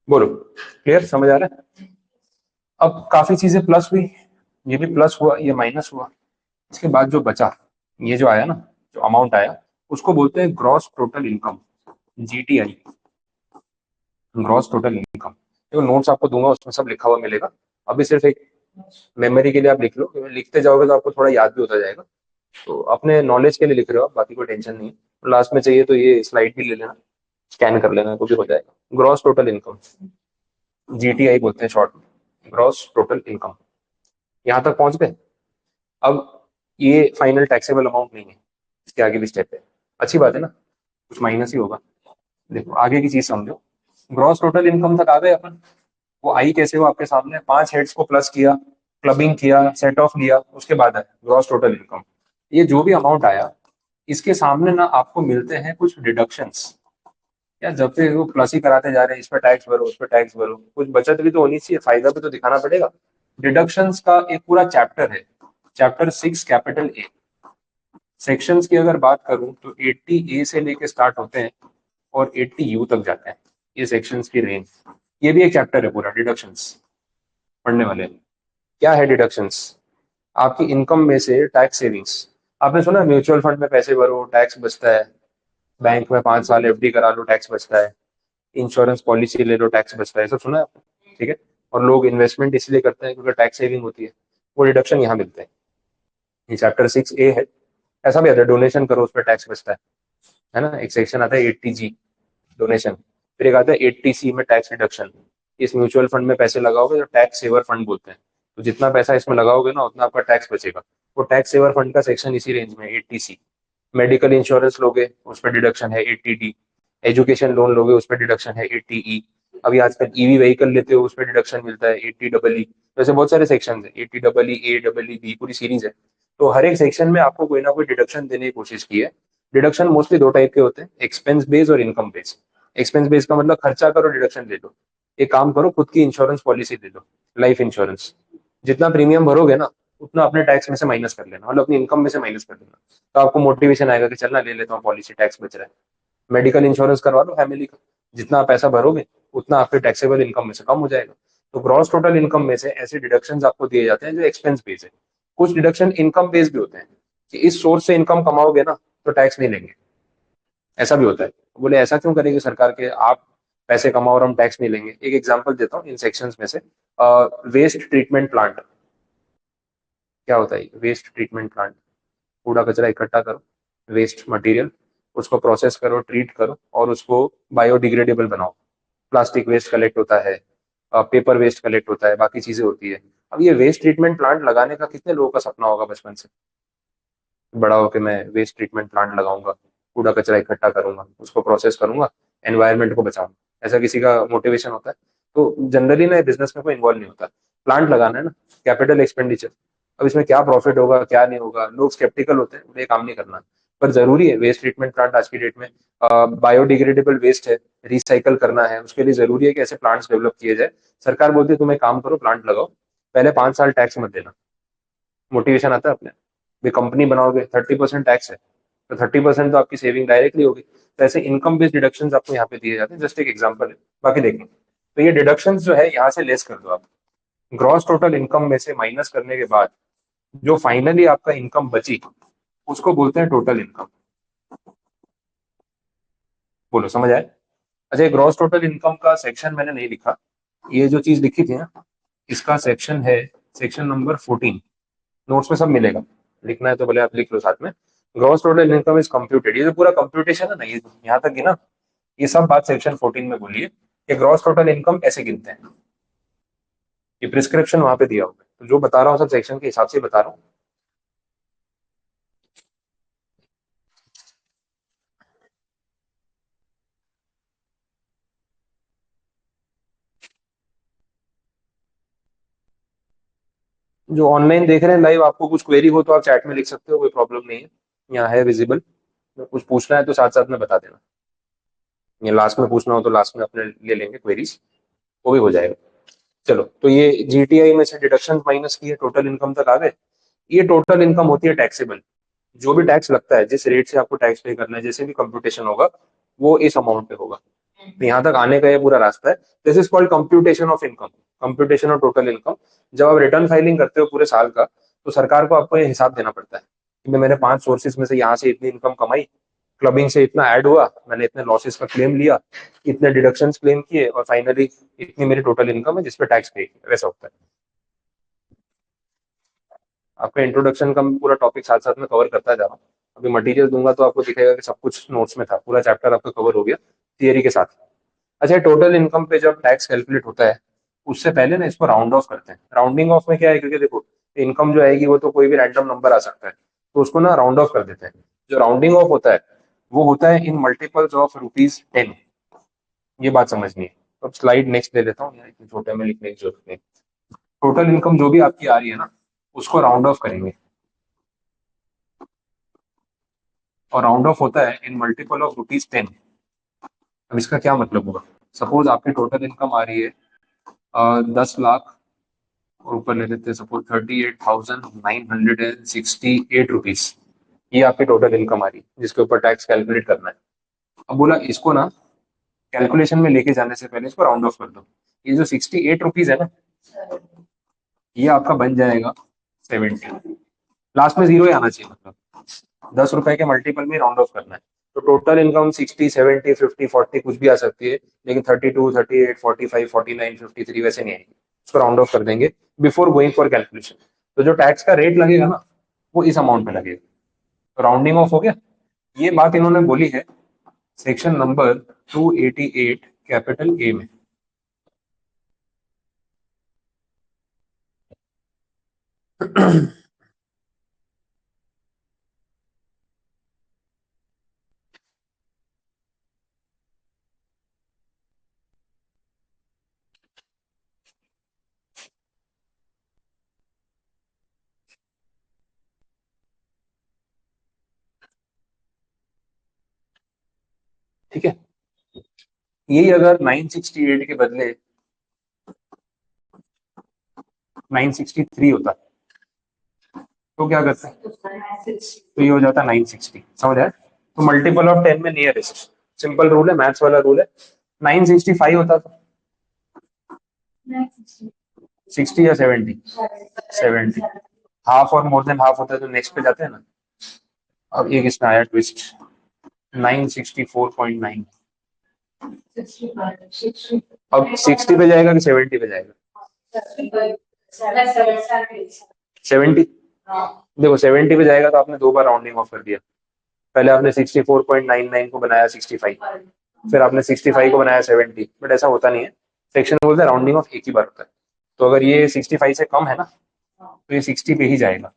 बोलो, क्लियर, समझ आ रहा है? अब काफी चीजें प्लस हुई, ये भी प्लस हुआ, ये माइनस हुआ, इसके बाद जो बचा, ये जो आया ना, जो अमाउंट आया, उसको बोलते हैं gross total income, GTI, gross total income. देखो नोट्स आपको दूंगा, उसमें सब लिखा हुआ मिलेगा। अभी सिर्फ एक मेमोरी के लिए आप लिख लो, लिखते जाओगे तो आपको थोड़ा याद भी होता जाएगा। तो अपने नॉलेज के लिए लिख रहे हो आप, बाकी कोई टेंशन नहीं है। लास्ट में चाहिए तो ये स्लाइड भी ले लेना, स्कैन कर लेना तो भी हो जाएगा। ग्रॉस टोटल इनकम, जीटीआई बोलते हैं शॉर्ट में, ग्रॉस टोटल इनकम। यहाँ तक पहुंच गए? अब ये फाइनल टैक्सेबल अमाउंट नहीं है, इसके आगे भी स्टेप है। अच्छी बात है ना, कुछ माइनस ही होगा। देखो आगे की चीज समझो, ग्रॉस टोटल इनकम तक आ गए अपन। वो आई कैसे हो आपके सामने, 5 हेड्स को प्लस किया, क्लबिंग किया, सेट ऑफ लिया, उसके बाद है ग्रॉस टोटल इनकम। ये जो भी अमाउंट आया, इसके सामने ना आपको मिलते हैं कुछ डिडक्शंस। यार जब से वो प्लस ही कराते जा रहे हैं, इस पर टैक्स भरो, उस पर टैक्स भरो, कुछ बचत भी तो होनी चाहिए, फायदा भी तो दिखाना पड़ेगा। डिडक्शंस का एक पूरा चैप्टर है, चैप्टर 6 कैपिटल ए। सेक्शंस की अगर बात करूं तो 80 ए से लेके स्टार्ट होते हैं और 80 यू तक जाते हैं, ये सेक्शंस की रेंज। ये भी एक चैप्टर है पूरा, डिडक्शंस पढ़ने वाले हैं। क्या है डिडक्शंस? आपकी इनकम में से टैक्स सेविंग्स। आपने सुना म्यूचुअल फंड में पैसे भरो टैक्स बचता है, बैंक में 5 साल एफडी करा लो टैक्स बचता है, इंश्योरेंस पॉलिसी ले लो टैक्स बचता है, सब सुना है आपने? ठीक है। और लोग इन्वेस्टमेंट इसलिए करते हैं क्योंकि टैक्स सेविंग होती है, वो डिडक्शन यहाँ मिलते हैं। ये चैप्टर 6 ए है। ऐसा भी आता है डोनेशन करो उस पर टैक्स बचता है ना। एक सेक्शन आता है 80 जी, डोनेशन। फिर एक आता है 80 सी में टैक्स रिडक्शन। इस म्यूचुअल फंड में पैसे लगाओगे तो टैक्स सेवर फंड बोलते हैं, तो जितना पैसा इसमें लगाओगे ना उतना आपका टैक्स बचेगा। वो टैक्स सेवर फंड का सेक्शन इसी रेंज में 80 सी। मेडिकल इंश्योरेंस लोगे उस पर डिडक्शन है 80 डी। एजुकेशन लोन लोगे उस पर डिडक्शन है 80 ई। अभी आजकल ईवी व्हीकल लेते हो उस पर डिडक्शन मिलता है 80 डबल ई। वैसे बहुत सारे सेक्शन है, 80 double E, A double E, B, पूरी सीरीज है। तो हर एक सेक्शन में आपको कोई ना कोई डिडक्शन देने की कोशिश की है। डिडक्शन मोस्टली दो टाइप के होते हैं, एक्सपेंस बेस और इनकम बेस। एक्सपेंस बेस का मतलब खर्चा करो डिडक्शन ले लो। एक काम करो, खुद की इंश्योरेंस पॉलिसी ले लो, लाइफ इंश्योरेंस। जितना प्रीमियम भरोगे ना उतना अपने टैक्स में से माइनस कर लेना, मतलब अपनी इनकम में से माइनस कर लेना। तो आपको मोटिवेशन आएगा कि चलना ले लेता हूँ पॉलिसी, टैक्स बच रहा है। मेडिकल इंश्योरेंस करवा लो फैमिली का, जितना पैसा भरोगे उतना आपके टैक्सेबल इनकम में से कम हो जाएगा। तो ग्रॉस टोटल इनकम में से ऐसे डिडक्शन आपको दिए जाते हैं जो एक्सपेंस बेस है। कुछ डिडक्शन इनकम बेस भी होते हैं कि इस सोर्स से इनकम कमाओगे ना तो टैक्स नहीं लेंगे, ऐसा भी होता है। बोले ऐसा क्यों करेगी सरकार के, आप पैसे कमाओ और हम टैक्स नहीं लेंगे। एक एग्जांपल देता हूँ इन सेक्शंस में से। वेस्ट ट्रीटमेंट प्लांट, क्या होता है? वेस्ट ट्रीटमेंट प्लांट, कूड़ा कचरा इकट्ठा करो, वेस्ट मटेरियल, उसको प्रोसेस करो, ट्रीट करो और उसको बायोडिग्रेडेबल बनाओ। प्लास्टिक वेस्ट कलेक्ट होता है, पेपर वेस्ट कलेक्ट होता है, बाकी चीजें होती है। अब ये वेस्ट ट्रीटमेंट प्लांट लगाने का कितने लोगों का सपना होगा बचपन से, बड़ा होकर मैं वेस्ट ट्रीटमेंट प्लांट लगाऊंगा, कूड़ा कचरा इकट्ठा करूंगा, उसको प्रोसेस करूंगा, एनवायरनमेंट को बचाऊंगा। ऐसा किसी का मोटिवेशन होता है? तो जनरली ना बिजनेस में कोई इन्वॉल्व नहीं होता। प्लांट लगाना है ना, कैपिटल एक्सपेंडिचर। अब इसमें क्या प्रॉफिट होगा क्या नहीं होगा, लोग स्केप्टिकल होते हैं, ये काम नहीं करना। पर जरूरी है वेस्ट ट्रीटमेंट प्लांट आज की डेट में। बायोडिग्रेडेबल वेस्ट है, रिसाइकल करना है, उसके लिए जरूरी है कि ऐसे प्लांट्स डेवलप किए जाए। सरकार बोलती है तुम एक काम करो प्लांट लगाओ, पहले 5 साल टैक्स मत देना। मोटिवेशन आता है अपने। भी कंपनी बनाओगे 30% टैक्स है, तो 30% तो आपकी सेविंग डायरेक्टली होगी। तो ऐसे इनकम बेस्ड डिडक्शन आपको यहाँ पे दिए जाते हैं, जस्ट एक एग्जाम्पल है। बाकी देखें तो ये डिडक्शन जो है यहाँ से लेस कर दो आप, ग्रॉस टोटल इनकम में से माइनस करने के बाद जो फाइनली आपका इनकम बची उसको बोलते हैं टोटल इनकम। बोलो समझ आए? अच्छा, ग्रॉस टोटल इनकम का सेक्शन मैंने नहीं लिखा, ये जो चीज लिखी थी ना, इसका सेक्शन है सेक्शन नंबर 14। नोट्स में सब मिलेगा, लिखना है तो भले आप लिख लो साथ में। Gross total income is computed, ये जो पूरा कंप्यूटेशन है ना, ये यहाँ तक की ना, ये सब बात सेक्शन 14 में बोलिए कि ग्रॉस टोटल इनकम ऐसे गिनते हैं। ये प्रिस्क्रिप्शन वहां पे दिया होगा, तो जो बता रहा हूँ सब सेक्शन के हिसाब से बता रहा हूँ। जो ऑनलाइन देख रहे हैं लाइव, आपको कुछ क्वेरी हो तो आप चैट में लिख सकते हो, कोई प्रॉब्लम नहीं है, यहाँ है विजिबल। कुछ पूछना है तो साथ साथ में बता देना, ये लास्ट में पूछना हो तो लास्ट में अपने ले लेंगे क्वेरीज, वो भी हो जाएगा। चलो, तो ये जीटीआई में से डिडक्शन माइनस किए, टोटल इनकम तक आ गए। ये टोटल इनकम होती है टैक्सेबल। जो भी टैक्स लगता है, जिस रेट से आपको टैक्स पे करना है, जैसे भी कंप्यूटेशन होगा वो इस अमाउंट पे होगा। तो यहाँ तक आने का ये पूरा रास्ता है। This is called computation of income, computation of total income. जब आप रिटर्न फाइलिंग करते हो पूरे साल का, तो सरकार को आपको ये हिसाब देना पड़ता है कि मैंने 5 सोर्सेज में से यहाँ से इतनी इनकम कमाई, क्लबिंग से इतना ऐड हुआ, मैंने इतने लॉसेस का क्लेम लिया, इतने डिडक्शंस क्लेम किए, और फाइनली इतनी मेरी टोटल इनकम है जिसपे टैक्स पे, वैसा होता है। आपका इंट्रोडक्शन का मैं पूरा टॉपिक साथ साथ में कवर करता जा रहा हूँ। अभी मटेरियल दूंगा तो आपको दिखेगा कि सब कुछ नोट्स में था, पूरा चैप्टर आपका कवर हो गया थियरी के साथ। अच्छा, टोटल इनकम पे जब टैक्स कैलकुलेट होता है, उससे पहले ना इसको राउंड ऑफ करते हैं। राउंडिंग ऑफ में क्या है, क्योंकि देखो इनकम जो आएगी वो तो कोई भी रैंडम नंबर आ सकता है, तो उसको ना राउंड ऑफ कर देते हैं। जो राउंडिंग ऑफ होता है वो होता है इन मल्टीपल्स ऑफ ₹10। ये बात समझनी है। तो अब स्लाइड नेक्स्ट ले लेता हूँ, यहाँ इतने छोटे में लिखने की जरूरत नहीं। टोटल इनकम जो भी आपकी आ रही है ना, उसको राउंड ऑफ करेंगे, और राउंड ऑफ होता है इन मल्टीपल ऑफ ₹10। अब इसका क्या मतलब होगा? सपोज आपकी टोटल इनकम आ रही है 10 लाख, और ऊपर ले लेते हैं सपोज ₹38,968। ये आपकी टोटल इनकम आ रही है जिसके ऊपर टैक्स कैलकुलेट करना है। अब बोला इसको ना कैलकुलेशन में लेके जाने से पहले इसको राउंड ऑफ कर दो। ये जो ₹68 है ना, ये आपका बन जाएगा 70। लास्ट में जीरो ही आना चाहिए, मतलब ₹10 के मल्टीपल में राउंड ऑफ करना है। तो टोटल इनकम 60, 70, 50, 40 कुछ भी आ सकती है, लेकिन 32, 38, 45, 49, 53 वैसे नहीं आएगी। उसको राउंड ऑफ कर देंगे बिफोर गोइंग फॉर कैलकुलेशन। तो जो टैक्स का रेट लगेगा ना, वो इस अमाउंट में लगेगा। तो राउंडिंग ऑफ हो गया। ये बात इन्होंने बोली है सेक्शन नंबर 288 कैपिटल ए में। ठीक है, यही अगर 968 के बदले 963 होता तो क्या करते हैं? तो ये हो जाता 960, समझ आया? तो मल्टीपल ऑफ 10 में नियरेस्ट, सिंपल रूल है, मैथ्स वाला रूल है। 965 होता था, 60 या 70? 70। हाफ और मोर देन हाफ होता है तो नेक्स्ट पे जाते हैं ना। अब एक इसमें आया ट्विस्ट, 964.9। अब 60 पे जाएगा कि 70 पे जाएगा? 70। देखो 70 पे जाएगा तो आपने 2 बार राउंडिंग ऑफ कर दिया। पहले आपने 64.99 को बनाया 65, फिर आपने 65 को बनाया 70, बट ऐसा होता नहीं है। सेक्शन बोलते हैं राउंडिंग ऑफ एक ही बार होता है। तो अगर ये 65 से कम है ना, तो ये 60 पे ही जाएगा।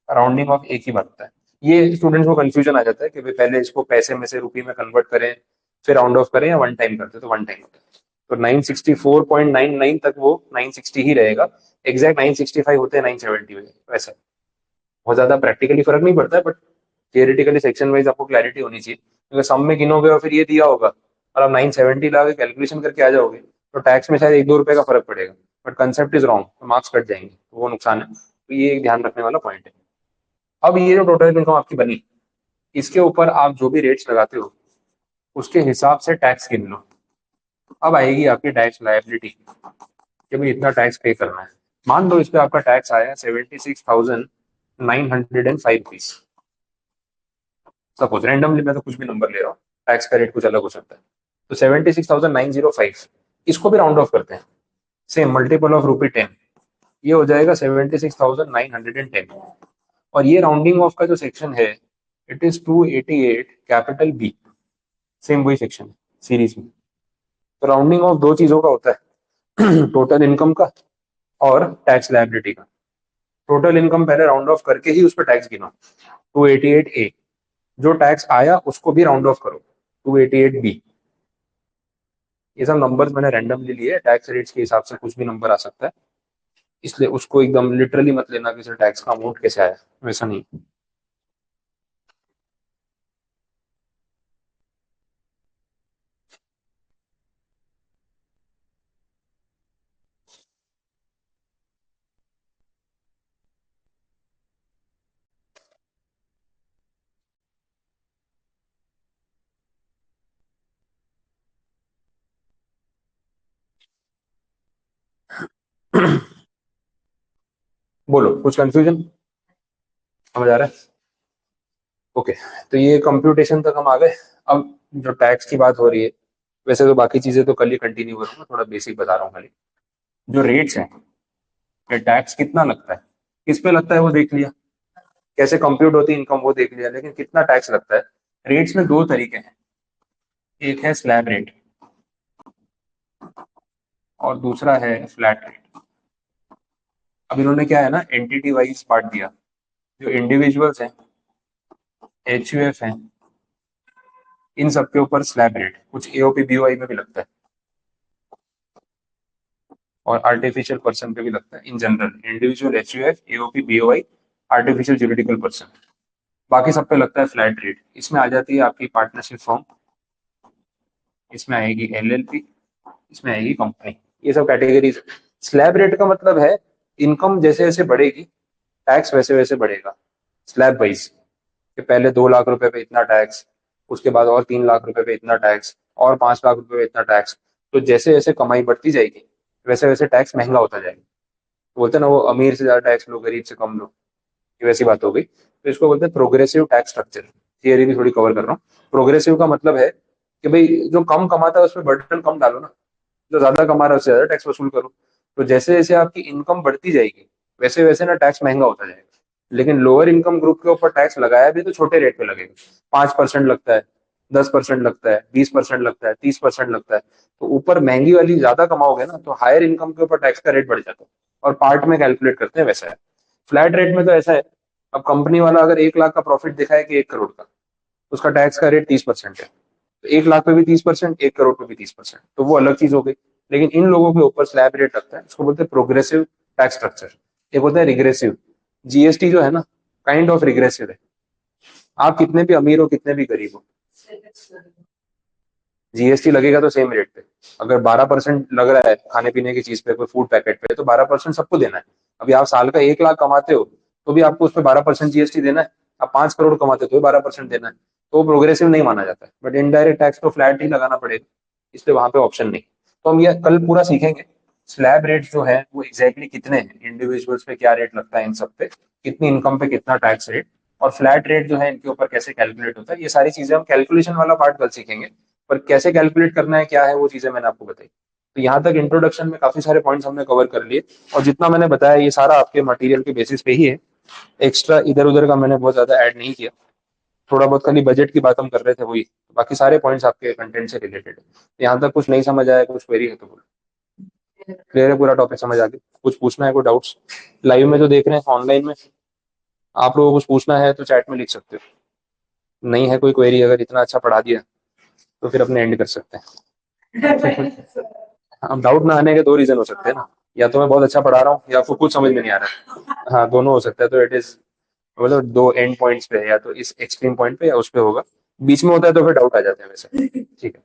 राउंडिंग ऑफ एक ही बार होता है। ये स्टूडेंट्स को कंफ्यूजन आ जाता है कि भाई पहले इसको पैसे में से रुपये में कन्वर्ट करें, फिर राउंड ऑफ करें, या वन टाइम करते, तो वन टाइम होता है। तो 964.99 तक वो 960 ही रहेगा। एग्जैक्ट 965 होते हैं 970 में, वैसा बहुत ज्यादा प्रैक्टिकली फर्क नहीं पड़ता है, बट थियोरेटिकली सेक्शन वाइज आपको क्लैरिटी होनी चाहिए, क्योंकि सम में गिनोगे और फिर ये दिया होगा और आप 970 ला के कैलकुलेशन करके आ जाओगे, तो टैक्स में शायद 1-2 रुपए का फर्क पड़ेगा, बट कंसेप्ट इज रॉन्ग, तो मार्क्स कट जाएंगे, तो वो नुकसान है। तो ये एक ध्यान रखने वाला पॉइंट है। अब ये जो टोटल इनकम आपकी बनी, इसके ऊपर आप जो भी रेट्स लगाते हो उसके हिसाब से टैक्स गिन लो। अब आएगी आपकी टैक्स लायबिलिटी कि भाई इतना टैक्स पे करना है। मान लो इस पे आपका टैक्स आया 76,905 रुपीज। सपोज रैंडमली मैं तो कुछ भी नंबर ले रहा हूँ, टैक्स का रेट कुछ अलग हो सकता है। तो 76,905, इसको भी राउंड ऑफ करते हैं, सेम मल्टीपल ऑफ ₹10, ये हो जाएगा 76,910। और ये राउंडिंग ऑफ का जो सेक्शन है, it is 288 capital B, same वही सेक्शन है सीरीज में। तो राउंडिंग ऑफ दो चीजों का होता है, टोटल इनकम का और टैक्स लायबिलिटी का। टोटल इनकम पहले राउंड ऑफ करके ही उस पर टैक्स गिनो, 288 ए। जो टैक्स आया उसको भी राउंड ऑफ करो, 288 बी। ये सब नंबर्स मैंने रैंडमली लिए, टैक्स रेट्स के हिसाब से कुछ भी नंबर आ सकता है, इसलिए उसको एकदम लिटरली मत लेना कि सर टैक्स का अमाउंट कैसे आया, वैसा नहीं। बोलो, कुछ कंफ्यूजन समझ आ रहा है? ओके, तो ये कंप्यूटेशन तक हम आ गए। अब जो टैक्स की बात हो रही है, वैसे तो बाकी चीजें तो कल ही कंटिन्यू करूंगा, थोड़ा बेसिक बता रहा हूँ खाली। जो रेट्स हैं, ये टैक्स कितना लगता है, किस पे लगता है वो देख लिया, कैसे कंप्यूट होती है इनकम वो देख लिया, लेकिन कितना टैक्स लगता है। रेट्स में दो तरीके हैं, एक है स्लैब रेट और दूसरा है फ्लैट रेट। अब इन्होंने क्या है ना, एंटिटी वाइज पार्ट दिया। जो इंडिविजुअल्स हैं, एचयूएफ हैं, इन सब के ऊपर स्लैब रेट कुछ एओपी बीओआई में भी लगता है, और आर्टिफिशियल पर्सन पे भी लगता है। In general individual, HUF, AOP BOI, artificial juridical person, बाकी सब पे लगता है फ्लैट रेट। इसमें आ जाती है आपकी पार्टनरशिप फॉर्म, इसमें आएगी एलएलपी, इसमें आएगी कंपनी, ये सब कैटेगरीज। स्लैब रेट का मतलब है इनकम जैसे जैसे बढ़ेगी टैक्स वैसे वैसे बढ़ेगा, स्लैब वाइज। कि पहले 2 लाख रुपए पे इतना टैक्स, उसके बाद और 3 लाख रुपए पे इतना टैक्स, और 5 लाख रुपए पे इतना टैक्स। तो जैसे जैसे कमाई बढ़ती जाएगी वैसे वैसे टैक्स महंगा होता जाएगा। बोलते हैं ना वो अमीर से ज्यादा टैक्स लो, गरीब से कम लो, ये वैसी बात हो गई। तो इसको बोलते हैं प्रोग्रेसिव टैक्स स्ट्रक्चर। थियरी भी थोड़ी कवर कर रहा हूँ। प्रोग्रेसिव का मतलब है कि भाई जो कम कमाता है उसमें बर्डन कम डालो ना, जो ज्यादा कमा रहा है उससे ज्यादा टैक्स वसूल करो। तो जैसे जैसे आपकी इनकम बढ़ती जाएगी वैसे वैसे ना टैक्स महंगा होता जाएगा। लेकिन लोअर इनकम ग्रुप के ऊपर टैक्स लगाया भी तो छोटे रेट पे लगेगा। 5% लगता है, 10% लगता है, 20% लगता है, 30% लगता है। तो ऊपर महंगी वाली ज्यादा कमाओगे ना तो हायर इनकम के ऊपर टैक्स का रेट बढ़ जाता है। और पार्ट में कैलकुलेट करते हैं वैसा है। फ्लैट रेट में तो ऐसा है, अब कंपनी वाला अगर 1 लाख का प्रॉफिट दिखाए कि 1 करोड़ का, उसका टैक्स का रेट 30% है। तो 1 लाख पे भी 30%, 1 करोड़ पे भी 30%, तो वो अलग चीज हो गई। लेकिन इन लोगों के ऊपर स्लैब रेट लगता है, उसको बोलते हैं प्रोग्रेसिव टैक्स स्ट्रक्चर। एक होता है रिग्रेसिव। जीएसटी जो है ना, काइंड ऑफ रिग्रेसिव है। आप कितने भी अमीर हो कितने भी गरीब हो, जीएसटी लगेगा तो सेम रेट पे। अगर 12% लग रहा है खाने पीने की चीज पे, कोई फूड पैकेट पे, तो 12% सबको देना है। अभी आप साल का 1 लाख कमाते हो तो भी आपको उस पर 12% जीएसटी देना है। आप 5 करोड़ कमाते हो तो 12% देना है। तो वो प्रोग्रेसिव नहीं माना जाता है, बट इनडायरेक्ट टैक्स तो फ्लैट ही लगाना पड़ेगा, इसलिए वहां पे ऑप्शन नहीं। तो हम ये कल पूरा सीखेंगे। स्लैब रेट जो है वो एग्जैक्टली कितने हैं, इंडिविजुअल्स पे क्या रेट लगता है, इन सब पे कितनी इनकम पे कितना टैक्स रेट, और फ्लैट रेट जो है इनके ऊपर कैसे कैलकुलेट होता है, ये सारी चीजें हम कैलकुलेशन वाला पार्ट कल सीखेंगे। पर कैसे कैलकुलेट करना है क्या है वो चीजें मैंने आपको बताई। तो यहाँ तक इंट्रोडक्शन में काफी सारे पॉइंट्स हमने कवर कर लिए। और जितना मैंने बताया ये सारा आपके मटेरियल के बेसिस पे ही है, एक्स्ट्रा इधर उधर का मैंने बहुत ज्यादा ऐड नहीं किया। थोड़ा बहुत खाली बजट की बात हम कर रहे थे वही, बाकी सारे पॉइंट्स आपके कंटेंट से रिलेटेड है। यहाँ तक कुछ नहीं समझ आया, कुछ क्वेरी है तो बोलो। क्लियर है, पूरा टॉपिक समझ आ गया? कुछ पूछना है, कोई डाउट्स? लाइव में जो देख रहे हैं, ऑनलाइन में आप लोगों को कुछ पूछना है तो चैट में लिख सकते हो। नहीं है कोई क्वेरी, अगर इतना अच्छा पढ़ा दिया तो फिर अपने एंड कर सकते हैं। हम डाउट ना आने के दो रीजन हो सकते हैं ना, या तो मैं बहुत अच्छा पढ़ा रहा हूँ या आपको कुछ समझ में नहीं आ रहा है। हाँ, दोनों हो सकता है। तो इट इज मतलब दो एंड पॉइंट्स पे है, या तो इस एक्सट्रीम पॉइंट पे या उस पे होगा। बीच में होता है तो फिर डाउट आ जाते हैं वैसे। ठीक है,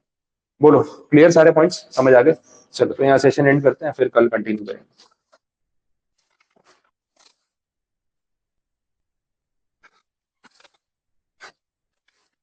बोलो। क्लियर सारे पॉइंट्स समझ आ गए? चलो तो यहाँ सेशन एंड करते हैं, फिर कल कंटिन्यू करेंगे।